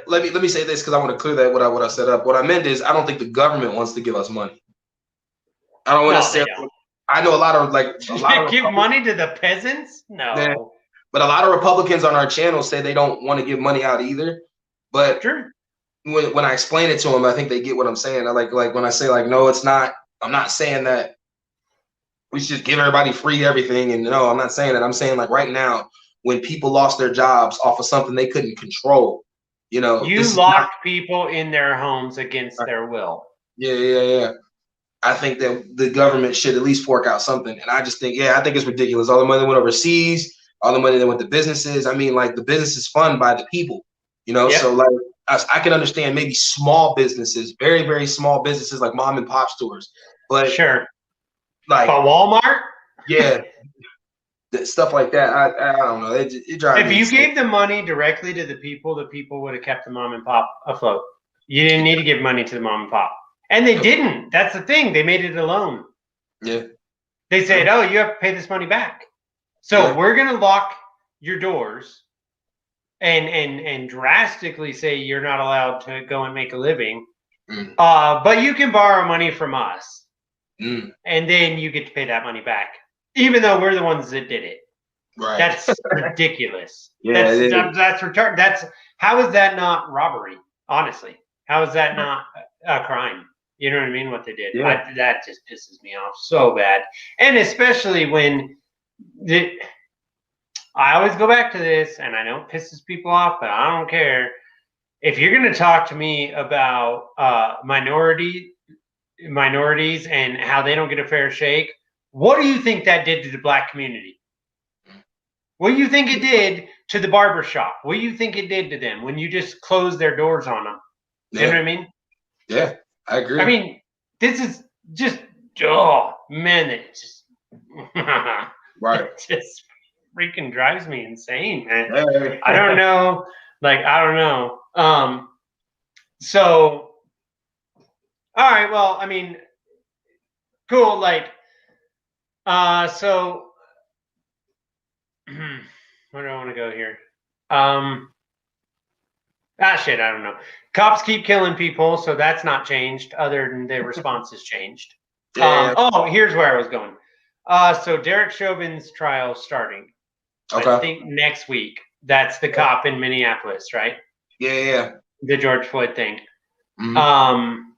let me say this because I want to clear that what I set up. What I meant is, I don't think the government wants to give us money. I don't want to say. I know a lot of
give money to the peasants. No.
Yeah. But a lot of Republicans on our channel say they don't want to give money out either. But
sure.
When I explain it to them, I think they get what I'm saying. I like when I say, like, no, it's not. I'm not saying that we should just give everybody free everything. And no, I'm not saying that. I'm saying, like, right now, when people lost their jobs off of something they couldn't control, you
locked people in their homes against their will.
Yeah. I think that the government should at least fork out something. And I just think, I think it's ridiculous. All the money that went overseas, all the money that went to businesses. I mean, like, the business is funded by the people, Yep. So, like, I can understand maybe small businesses, very, very small businesses, like mom and pop stores. But
sure.
Like,
but Walmart?
Yeah. Stuff like that. I don't know. It drives me insane. If
you gave the money directly to the people would have kept the mom and pop afloat. You didn't need to give money to the mom and pop. And they didn't. That's the thing. They made it a loan.
Yeah.
They said, oh, you have to pay this money back. So we're going to lock your doors and drastically say you're not allowed to go and make a living. But you can borrow money from us. And then you get to pay that money back, even though we're the ones that did it.
Right.
That's ridiculous. That's retarded. How is that not robbery? Honestly, how is that not a crime? You know what I mean? What they did. Yeah. That just pisses me off so bad. And especially when I always go back to this, and I know it pisses people off, but I don't care. If you're going to talk to me about minorities and how they don't get a fair shake, what do you think that did to the black community? What do you think it did to the barber shop? What do you think it did to them when you just closed their doors on them? You know what I mean?
Yeah, I agree.
I mean, this is just, oh, man, it just,
right.
It just freaking drives me insane, man.
Hey.
I don't know. Like, I don't know. So, all right, well, I mean, cool. Like, so, where do I want to go here? Shit, I don't know. Cops keep killing people, so that's not changed, other than their response has changed.
Yeah.
Oh, here's where I was going. So Derek Chauvin's trial starting.
Okay.
I think next week. That's the cop in Minneapolis, right?
Yeah.
The George Floyd thing.
Mm-hmm.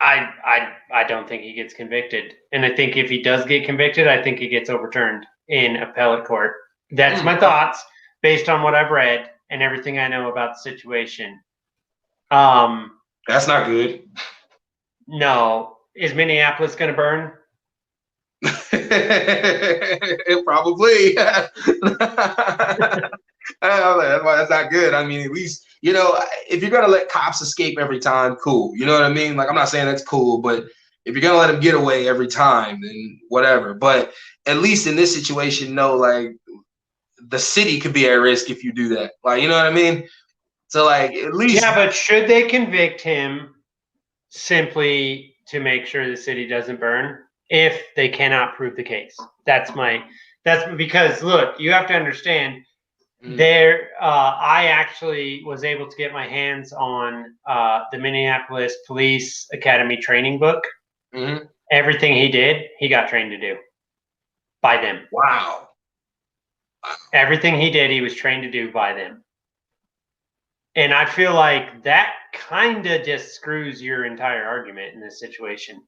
I don't think he gets convicted, and I think if he does get convicted, I think he gets overturned in appellate court. That's my thoughts based on what I've read and everything I know about the situation.
That's not good.
No, is Minneapolis going to burn?
Probably. That's not good. I mean, at least, you know, if you're going to let cops escape every time, cool. You know what I mean? Like, I'm not saying that's cool, but if you're going to let them get away every time, then whatever. But at least in this situation, no, like, the city could be at risk if you do that. Like, you know what I mean? So, like, at least.
Yeah, but should they convict him simply to make sure the city doesn't burn if they cannot prove the case? That's because, look, you have to understand. I actually was able to get my hands on the Minneapolis Police Academy training book.
Mm-hmm.
Everything he did, he got trained to do by them.
Wow.
Everything he did, he was trained to do by them. And I feel like that kind of just screws your entire argument in this situation.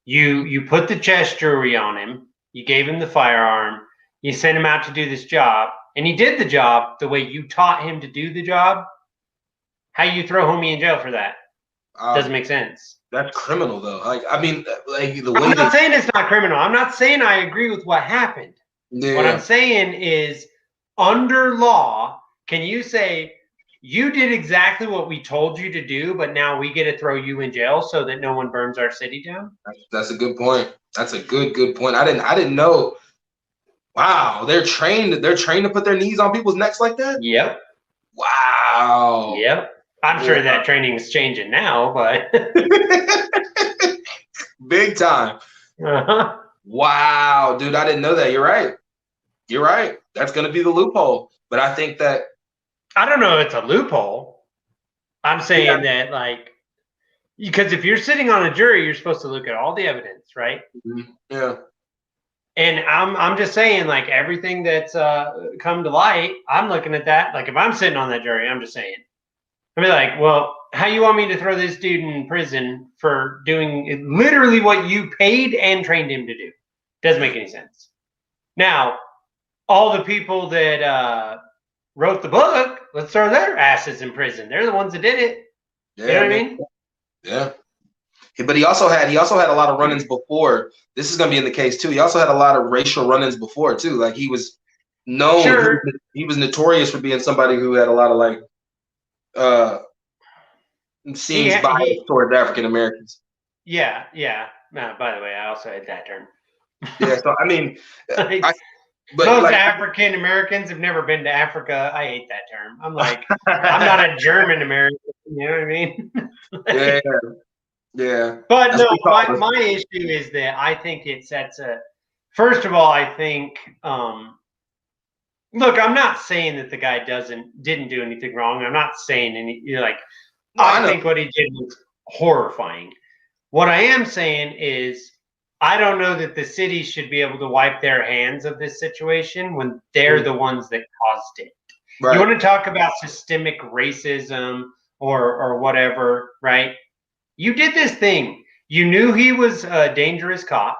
You put the chest jewelry on him. You gave him the firearm. You sent him out to do this job. And he did the job the way you taught him to do the job. How you throw homie in jail for that? Doesn't make sense.
That's criminal, though. Like, I mean, like the way.
I'm not saying it's not criminal. I'm not saying I agree with what happened.
Yeah.
What I'm saying is, under law, can you say you did exactly what we told you to do, but now we get to throw you in jail so that no one burns our city down?
That's a good point. That's a good point. I didn't know. Wow, they're trained to put their knees on people's necks like that?
Yep.
Wow.
Yep. I'm sure that training is changing now, but
big time.
Uh-huh.
Wow, dude, I didn't know that. You're right. That's going to be the loophole. But I think that
I don't know if it's a loophole. I'm saying that, like, because if you're sitting on a jury, you're supposed to look at all the evidence, right?
Mm-hmm. Yeah.
And I'm just saying, like, everything that's come to light, I'm looking at that. Like, if I'm sitting on that jury, I'm just saying, I'd be like, well, how you want me to throw this dude in prison for doing literally what you paid and trained him to do? Doesn't make any sense. Now, all the people that wrote the book, let's throw their asses in prison. They're the ones that did it.
Yeah,
you know what I mean?
Yeah. But he also had a lot of run-ins before. This is going to be in the case too. He also had a lot of racial run-ins before too. Like, he was known.
Sure.
He was notorious for being somebody who had a lot of, like, seems biased towards African Americans.
Yeah. By the way, I also hate that term.
Yeah. So I mean,
most African Americans have never been to Africa. I hate that term. I'm like, I'm not a German American. You know what I mean?
Yeah.
But no, my issue is that I think it sets a. First of all, I think. Look, I'm not saying that the guy didn't do anything wrong. I'm not saying I think what he did was horrifying. What I am saying is, I don't know that the city should be able to wipe their hands of this situation when they're the ones that caused it. Right. You want to talk about systemic racism or whatever, right? You did this thing. You knew he was a dangerous cop.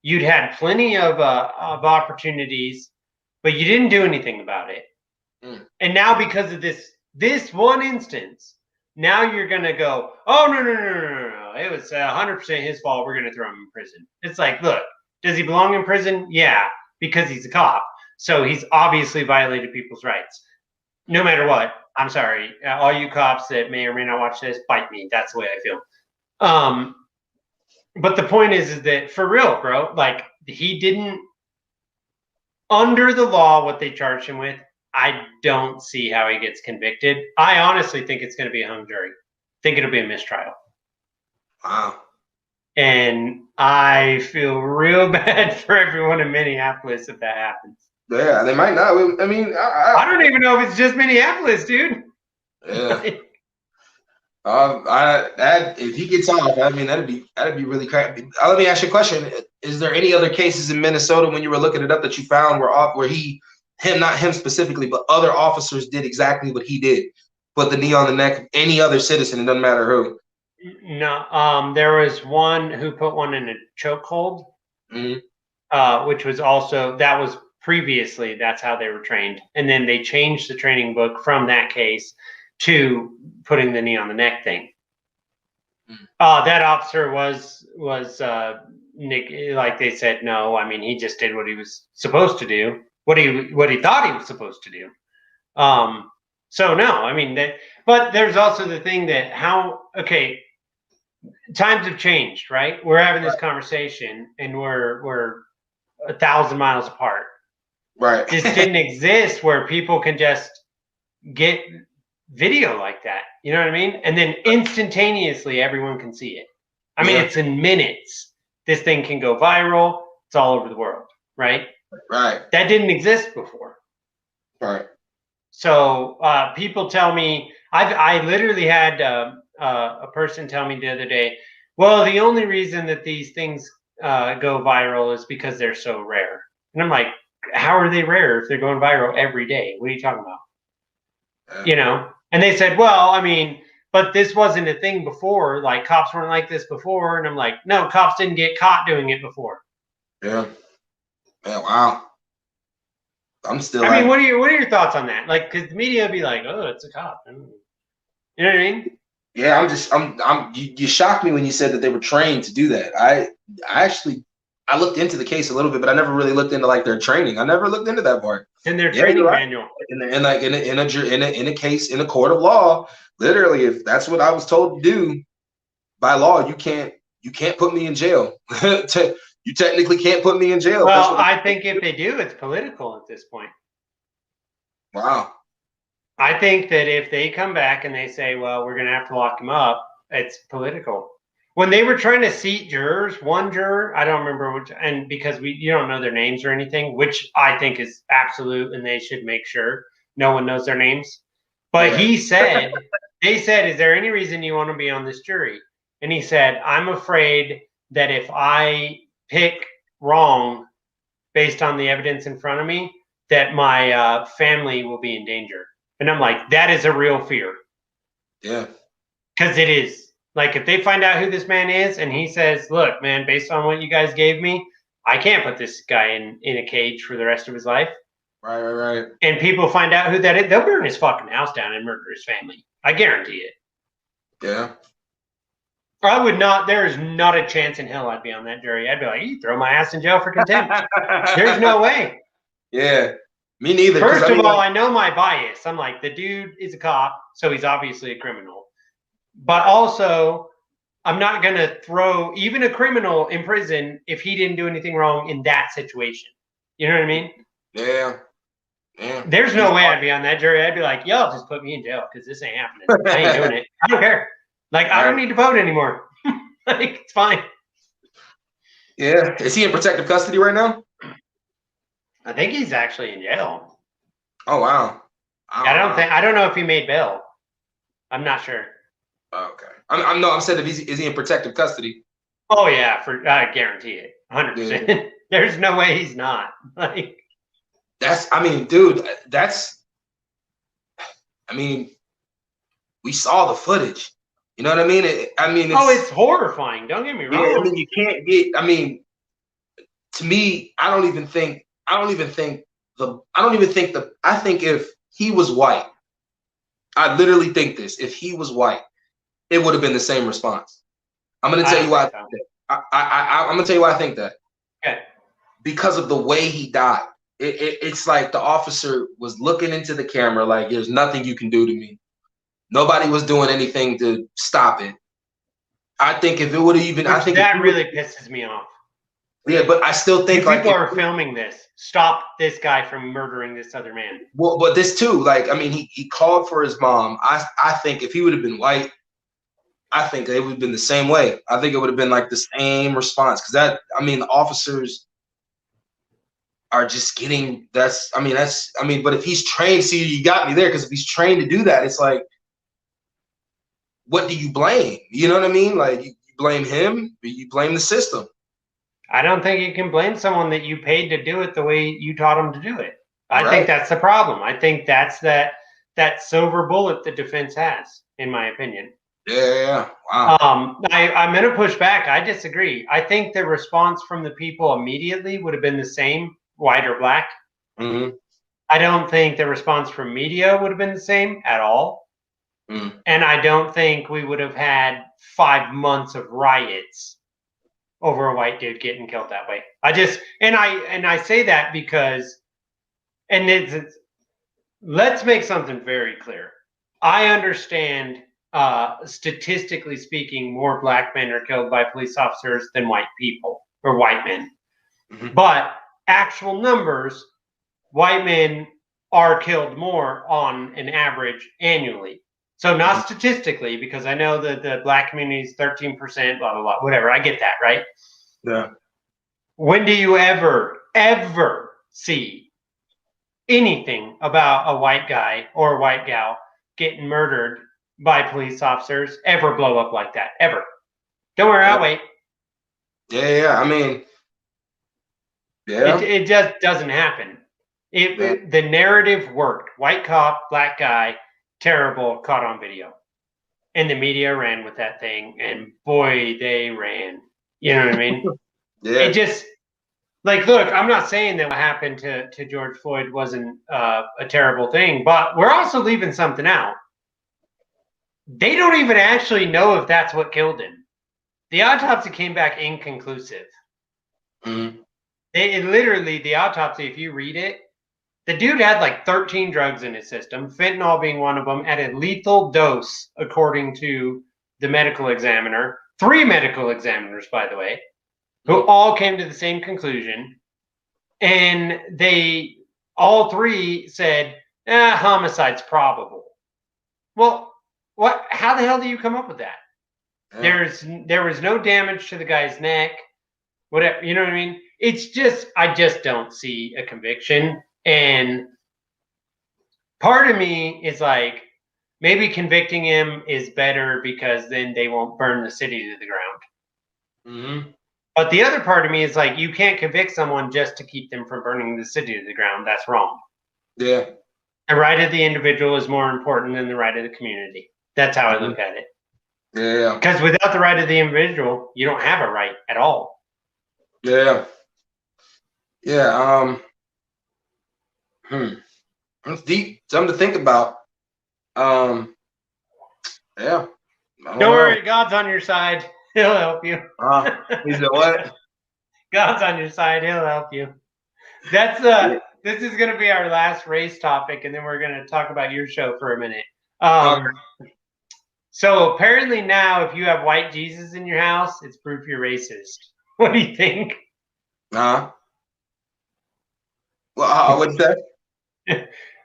You'd had plenty of opportunities, but you didn't do anything about it. And now, because of this one instance, now you're going to go, oh, no. It was 100% his fault. We're going to throw him in prison. It's like, look, does he belong in prison? Yeah. because he's a cop. So he's obviously violated people's rights. No matter what, I'm sorry. All you cops that may or may not watch this, bite me. That's the way I feel. But the point is that for real, bro, like he didn't, under the law, what they charged him with, I don't see how he gets convicted. I honestly think it's going to be a hung jury. I think it'll be a mistrial.
Wow.
And I feel real bad for everyone in Minneapolis if that happens.
Yeah, they might not. I mean,
I don't even know if it's just Minneapolis, dude.
Yeah. If he gets off, I mean, that'd be really crappy. Let me ask you a question: is there any other cases in Minnesota when you were looking it up that you found where not him specifically, but other officers did exactly what he did, put the knee on the neck of any other citizen? It doesn't matter who.
No, there was one who put one in a chokehold, which was also previously that's how they were trained, and then they changed the training book from that case to putting the knee on the neck thing. That officer was Nick, like they said, no. I mean, he just did what he was supposed to do, what he thought he was supposed to do. So no, I mean but there's also the thing that times have changed, right? We're having this conversation and we're 1,000 miles apart.
Right.
This didn't exist where people can just get video like that. You know what I mean? And then instantaneously everyone can see it. I mean, it's in minutes. This thing can go viral. It's all over the world, right?
Right.
That didn't exist before.
Right.
So people tell me, I literally had a person tell me the other day, well, the only reason that these things go viral is because they're so rare. And I'm like, how are they rare if they're going viral every day? What are you talking about? You know? And they said, well, I mean, but this wasn't a thing before. Like cops weren't like this before. And I'm like, no, cops didn't get caught doing it before.
Yeah. Yeah. Wow. I'm still.
I mean, what are your thoughts on that? Like, because the media would be like, oh, it's a cop. You know what I mean?
Yeah. You shocked me when you said that they were trained to do that. I looked into the case a little bit, but I never really looked into like their training. I never looked into that part.
In their training manual.
In a case in a court of law, literally, if that's what I was told to do by law, you can't put me in jail. You technically can't put me in jail.
Well, I think if they do, it's political at this point.
Wow.
I think that if they come back and they say, well, we're going to have to lock him up, it's political. When they were trying to seat jurors, one juror, I don't remember which, and because you don't know their names or anything, which I think is absolute, and they should make sure no one knows their names. But they said, is there any reason you want to be on this jury? And he said, I'm afraid that if I pick wrong based on the evidence in front of me, that my family will be in danger. And I'm like, that is a real fear.
Yeah.
Because it is. Like, if they find out who this man is and he says, look, man, based on what you guys gave me, I can't put this guy in a cage for the rest of his life.
Right.
And people find out who that is, they'll burn his fucking house down and murder his family. I guarantee it.
Yeah.
I would not, there is not a chance in hell I'd be on that jury. I'd be like, you throw my ass in jail for contempt. There's no way.
Yeah. Me neither.
First of all, I know my bias. I'm like, the dude is a cop, so he's obviously a criminal. But also, I'm not going to throw even a criminal in prison if he didn't do anything wrong in that situation. You know what I mean?
Yeah.
There's no way I'd be on that jury. I'd be like, yo, just put me in jail because this ain't happening. I ain't doing it. I don't care. Like, I don't need to vote anymore. Like, it's fine.
Yeah. Is he in protective custody right now?
I think he's actually in jail.
Oh, wow.
I don't know if he made bail. I'm not sure.
Okay. I'm saying, is he in protective custody?
Oh yeah, I guarantee it, 100%. Yeah. There's no way he's not. Like, we saw the footage. You know what I mean? It's horrifying. Don't get me wrong.
Yeah, I mean, you can't get. I mean, to me, I think if he was white, I literally think this. If he was white, it would have been the same response. I'm going to tell you why. I'm going to tell you why I think that.
Okay.
because of the way he died. It's like the officer was looking into the camera like, there's nothing you can do to me. Nobody was doing anything to stop it. I think if it would have even, I think
that really pisses me off.
Yeah, but I still think
like people are filming this. Stop this guy from murdering this other man.
Well, but this too, like, I mean, he called for his mom. I think if he would have been white, I think it would have been the same way. I think it would have been like the same response because that, I mean, the officers are just getting but if he's trained, see, you got me there because if he's trained to do that, it's like, what do you blame? You know what I mean? Like, you blame him, or you blame the system.
I don't think you can blame someone that you paid to do it the way you taught them to do it. I think that's the problem. I think that's that silver bullet the defense has, in my opinion.
Yeah. Wow.
I'm going to push back. I disagree. I think the response from the people immediately would have been the same, white or black.
Mm-hmm.
I don't think the response from media would have been the same at all.
Mm.
And I don't think we would have had 5 months of riots over a white dude getting killed that way. I say that because, let's make something very clear. I understand, statistically speaking, more black men are killed by police officers than white people or white men.
Mm-hmm.
But actual numbers, white men are killed more on an average annually. So not statistically, because I know that the black community is 13%, blah, blah, blah, whatever. I get that, right?
Yeah.
When do you ever see anything about a white guy or a white gal getting murdered by police officers ever blow up like that? Ever. Don't worry, I'll wait.
Yeah. I mean, yeah.
It just doesn't happen. The narrative worked. White cop, black guy, terrible, caught on video. And the media ran with that thing, and boy, they ran. You know what I mean?
Yeah.
It just, like, look, I'm not saying that what happened to George Floyd wasn't a terrible thing, but we're also leaving something out. They don't even actually know if that's what killed him. The autopsy came back inconclusive.
Mm-hmm.
The autopsy, if you read it, the dude had like 13 drugs in his system, fentanyl being one of them, at a lethal dose, according to the medical examiner. 3 medical examiners, by the way, who all came to the same conclusion. And they all 3 said, homicide's probable. Well, what? How the hell do you come up with that? Yeah. There was no damage to the guy's neck, whatever, you know what I mean? It's just, I just don't see a conviction. And part of me is like, maybe convicting him is better because then they won't burn the city to the ground.
Mm-hmm.
But the other part of me is like, you can't convict someone just to keep them from burning the city to the ground. That's wrong.
Yeah.
The right of the individual is more important than the right of the community. That's how I look at it.
Yeah.
Because without the right of the individual, you don't have a right at all.
Yeah. Yeah. That's deep. Something to think about. Yeah.
Don't worry, God's on your side. He'll help you.
He said what?
God's on your side. He'll help you. That's This is going to be our last race topic, and then we're going to talk about your show for a minute. So apparently now, if you have white Jesus in your house, it's proof you're racist. What do you think?
Well, what's that?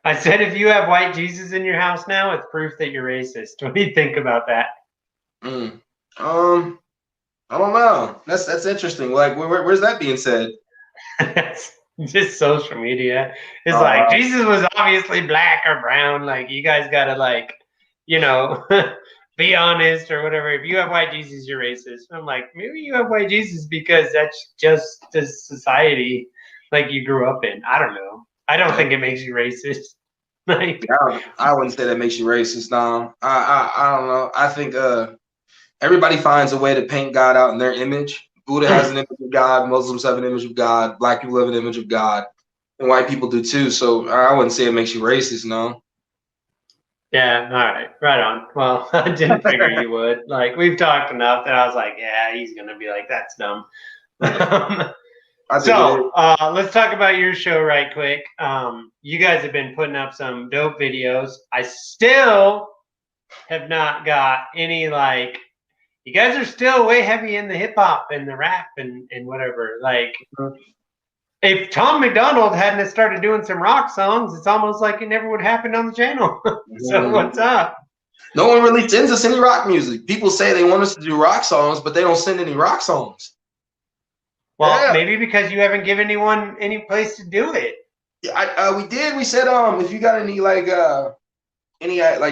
I said, if you have white Jesus in your house now, it's proof that you're racist. What do you think about that?
I don't know. That's interesting. Like, where's that being said?
That's just social media. It's like, Jesus was obviously black or brown. Like, you guys gotta, like, you know, be honest or whatever. If you have white Jesus, you're racist. I'm like, maybe you have white Jesus because that's just the society like you grew up in. I don't know. I don't think it makes you racist. Like,
I wouldn't say that makes you racist. No, I don't know. I think everybody finds a way to paint God out in their image. Buddha has an image of God. Muslims have an image of God. Black people have an image of God, and white people do too. So I wouldn't say it makes you racist. No.
Yeah. All right on. Well, I didn't figure you would. Like, we've talked enough that I was like, yeah, he's gonna be like, that's dumb.
I think it is.
Let's talk about your show right quick. You guys have been putting up some dope videos. I still have not got any, like, you guys are still way heavy in the hip hop and the rap and whatever. Like, if Tom McDonald hadn't started doing some rock songs, it's almost like it never would have happened on the channel. So what's up?
No one really sends us any rock music. People say they want us to do rock songs, but they don't send any rock songs.
Well, maybe because you haven't given anyone any place to do it.
Yeah, we did. We said, if you got any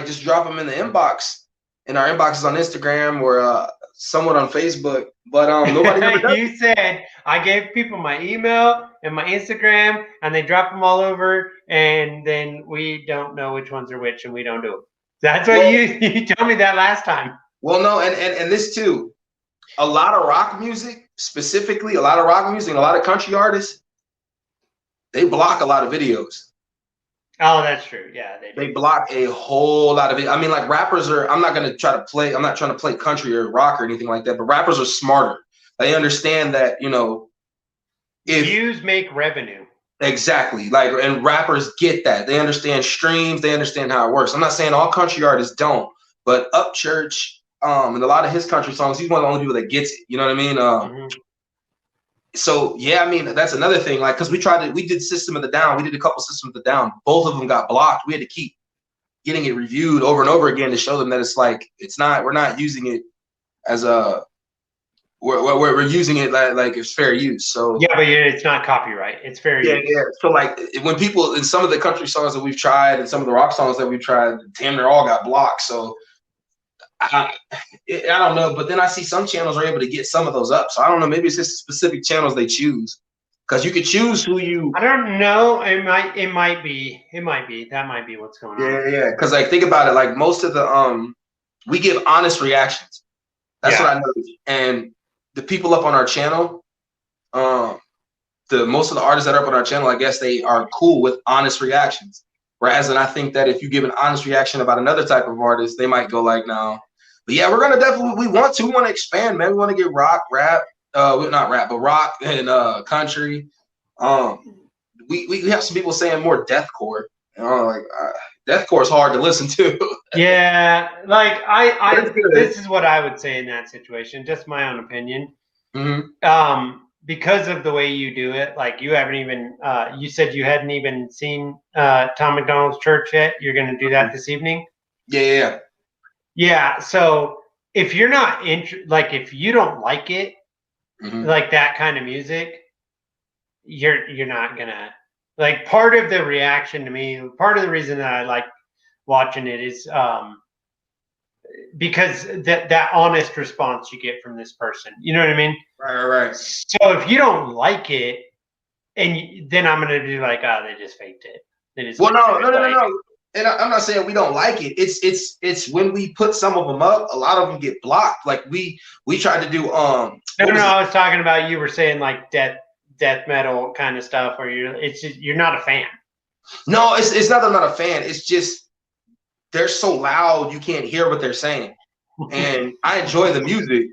just drop them in the inbox. In our inboxes on Instagram or somewhat on Facebook. But nobody ever does.
You said I gave people my email and my Instagram, and they drop them all over, and then we don't know which ones are which, and we don't do them. That's what you told me that last time.
Well, no, and this too. A lot of rock music, specifically, a lot of country artists, they block a lot of videos.
Oh, that's true. Yeah,
they block a whole lot of it. I mean, like rappers are. I'm not trying to play country or rock or anything like that. But rappers are smarter. They understand that if
views make revenue.
Exactly. And rappers get that. They understand streams. They understand how it works. I'm not saying all country artists don't, but Upchurch, and a lot of his country songs, he's one of the only people that gets it. You know what I mean? So yeah, I mean, that's another thing. Like, because we did System of the Down. We did a couple System of the Down. Both of them got blocked. We had to keep getting it reviewed over and over again to show them that we're not using it as we're using it like it's fair use. So
yeah, but it's not copyright. It's fair use.
Yeah. So like when people in some of the country songs that we've tried and some of the rock songs that we've tried, damn near all got blocked. So I don't know, but then I see some channels are able to get some of those up. So I don't know. Maybe it's just specific channels they choose, because you could choose who you.
I don't know. It might be. That might be what's going on.
Yeah. Because like think about it. Like most of the we give honest reactions. That's what I noticed. And the people up on our channel, most of the artists that are up on our channel, I guess they are cool with honest reactions. Whereas, and I think that if you give an honest reaction about another type of artist, they might go like, no. But yeah, we're gonna definitely we want to expand, man. We want to get rock, rap, not rap, but rock and country. We have some people saying more deathcore. Deathcore is hard to listen to.
Yeah, like this is what I would say in that situation. Just my own opinion. Because of the way you do it, like you haven't even. You said you hadn't even seen Tom McDonald's Church yet. You're going to do that this evening. Yeah. So if you're not if you don't like it, like that kind of music, you're not gonna like. Part of the reaction to me, part of the reason that I like watching it is because that honest response you get from this person. You know what I mean?
Right.
So if you don't like it, then I'm gonna be like, oh, they just faked it.
No. And I'm not saying we don't like it. It's when we put some of them up, a lot of them get blocked. Like we tried to do No,
I was talking about, you were saying like death metal kind of stuff, or you're not a fan.
No, it's not that I'm not a fan. It's just they're so loud you can't hear what they're saying. And I enjoy the music,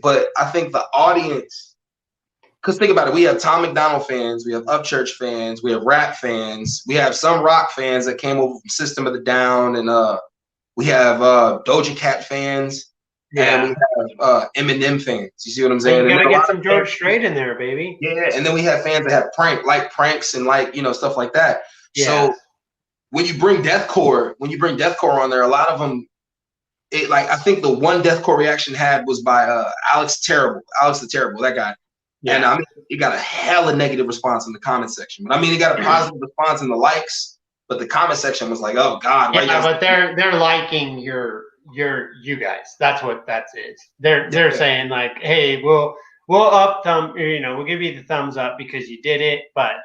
but I think the audience. Because think about it, we have Tom McDonald fans, we have Upchurch fans, we have rap fans, we have some rock fans that came over from System of the Down, and we have Doja Cat fans, and we have Eminem fans. You see what I'm saying?
You gotta get some George Strait in there, baby.
Yeah, and then we have fans that have pranks and stuff like that. Yeah. So when you bring deathcore on there, a lot of them, I think the one deathcore reaction had was by Alex the Terrible, that guy. Yeah. And I mean, it got a hella negative response in the comment section. But I mean, it got a positive response in the likes, but the comment section was like, "Oh God!"
Yeah, but they're liking you guys. That's what that is. They're saying like, "Hey, we'll up we'll give you the thumbs up because you did it, but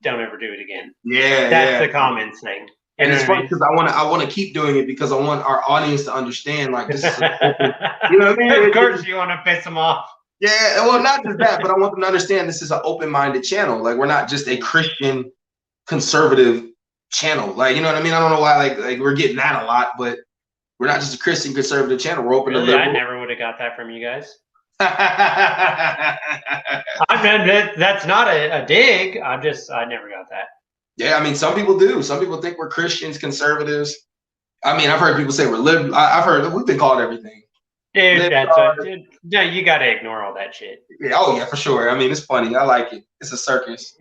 don't ever do it again."
Yeah,
that's the comments thing.
And it's funny because I want to keep doing it because I want our audience to understand like this is open, you know what I mean?
Of course, you want to piss them off.
Yeah, well, not just that, but I want them to understand this is an open-minded channel. Like, we're not just a Christian conservative channel. Like, you know what I mean? I don't know why like we're getting that a lot, but we're not just a Christian conservative channel. We're open to liberal.
I never would have got that from you guys. That's not a dig. I never got that.
Yeah, I mean, some people do. Some people think we're Christians, conservatives. I mean, I've heard people say we're liberal. I've heard we've been called everything.
Dude, yeah, you got to ignore all that shit.
Yeah, oh yeah, for sure. I mean, it's funny. I like it. It's a circus.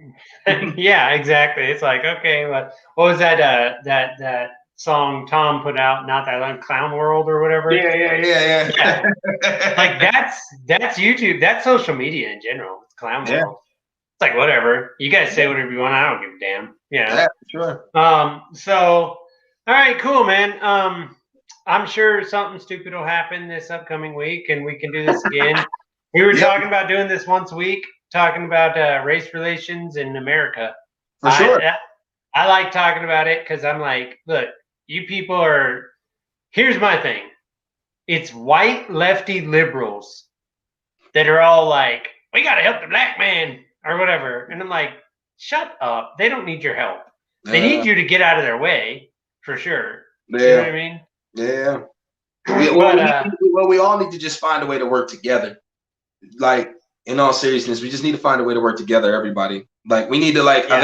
Yeah, exactly. It's like, okay, what was that? That song Tom put out, not that long, Clown World or whatever.
Yeah.
Like that's YouTube. That's social media in general. It's Clown World. It's like whatever. You guys say whatever you want. I don't give a damn.
Yeah, sure.
So, all right, cool, man. I'm sure something stupid will happen this upcoming week, and we can do this again. We were talking about doing this once a week, talking about race relations in America.
For sure.
I like talking about it because I'm like, look, you people are. Here's my thing. It's white lefty liberals that are all like, we got to help the black man or whatever. And I'm like, shut up. They don't need your help. They need you to get out of their way, for sure.
Yeah.
You know what I mean?
Yeah. We all need to just find a way to work together. Like, in all seriousness, we just need to find a way to work together, everybody. Like, we need to, like,
yeah,
I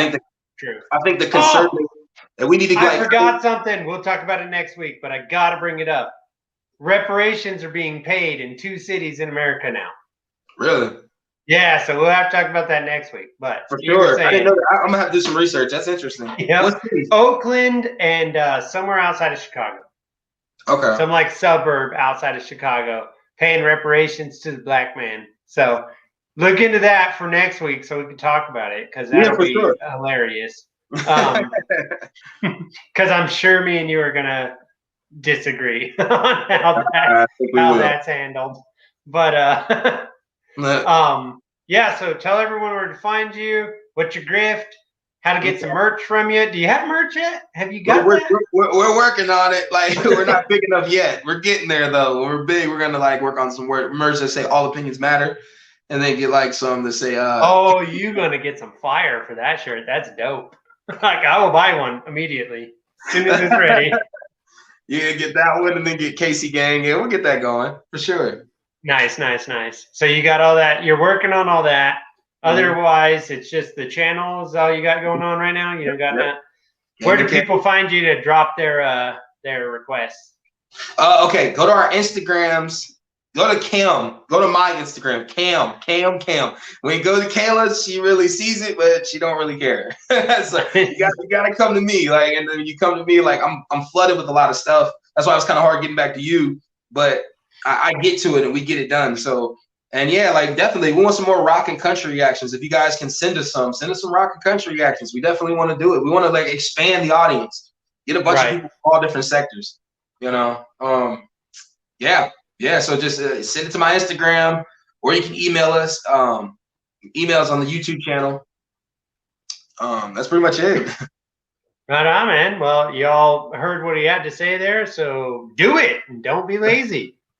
think the conservative, and we need to get.
I forgot something. We'll talk about it next week, but I got to bring it up. Reparations are being paid in 2 cities in America now.
Really?
Yeah, so we'll have to talk about that next week. But
for sure, I didn't know that. I'm gonna have to do some research. That's interesting.
Yeah, Oakland and somewhere outside of Chicago.
Okay.
Some like suburb outside of Chicago, paying reparations to the black man. So look into that for next week, so we can talk about it because that'll be hilarious. Because I'm sure me and you are gonna disagree on how that's handled. But yeah, so tell everyone where to find you, what's your grift, how to get some merch from you. Do you have merch yet? Have you got that?
We're working on it. Like, we're not big enough yet. We're getting there though. When we're big, we're gonna like work on some merch that say all opinions matter, and then get like some that say
oh, you're gonna get some fire for that shirt. That's dope. Like, I will buy one immediately as soon as it's ready.
Yeah, get that one and then get Casey Gang. Yeah, we'll get that going for sure.
Nice. So you got all that. You're working on all that. Otherwise, it's just the channel is all you got going on right now. You don't got that. Where do people find you to drop their requests?
Okay, go to our Instagrams. Go to Cam. Go to my Instagram. Cam. When you go to Kayla, she really sees it, but she don't really care. So you gotta come to me. Like, and then you come to me, like I'm flooded with a lot of stuff. That's why it was kind of hard getting back to you. But I get to it and we get it done. So, and yeah, like definitely we want some more rock and country reactions. If you guys can send us some rock and country reactions. We definitely want to do it. We want to like expand the audience, get a bunch of people from all different sectors, you know? Yeah. So just send it to my Instagram, or you can email us. Emails on the YouTube channel. That's pretty much it.
Right on, man. Well, y'all heard what he had to say there, so do it and don't be lazy.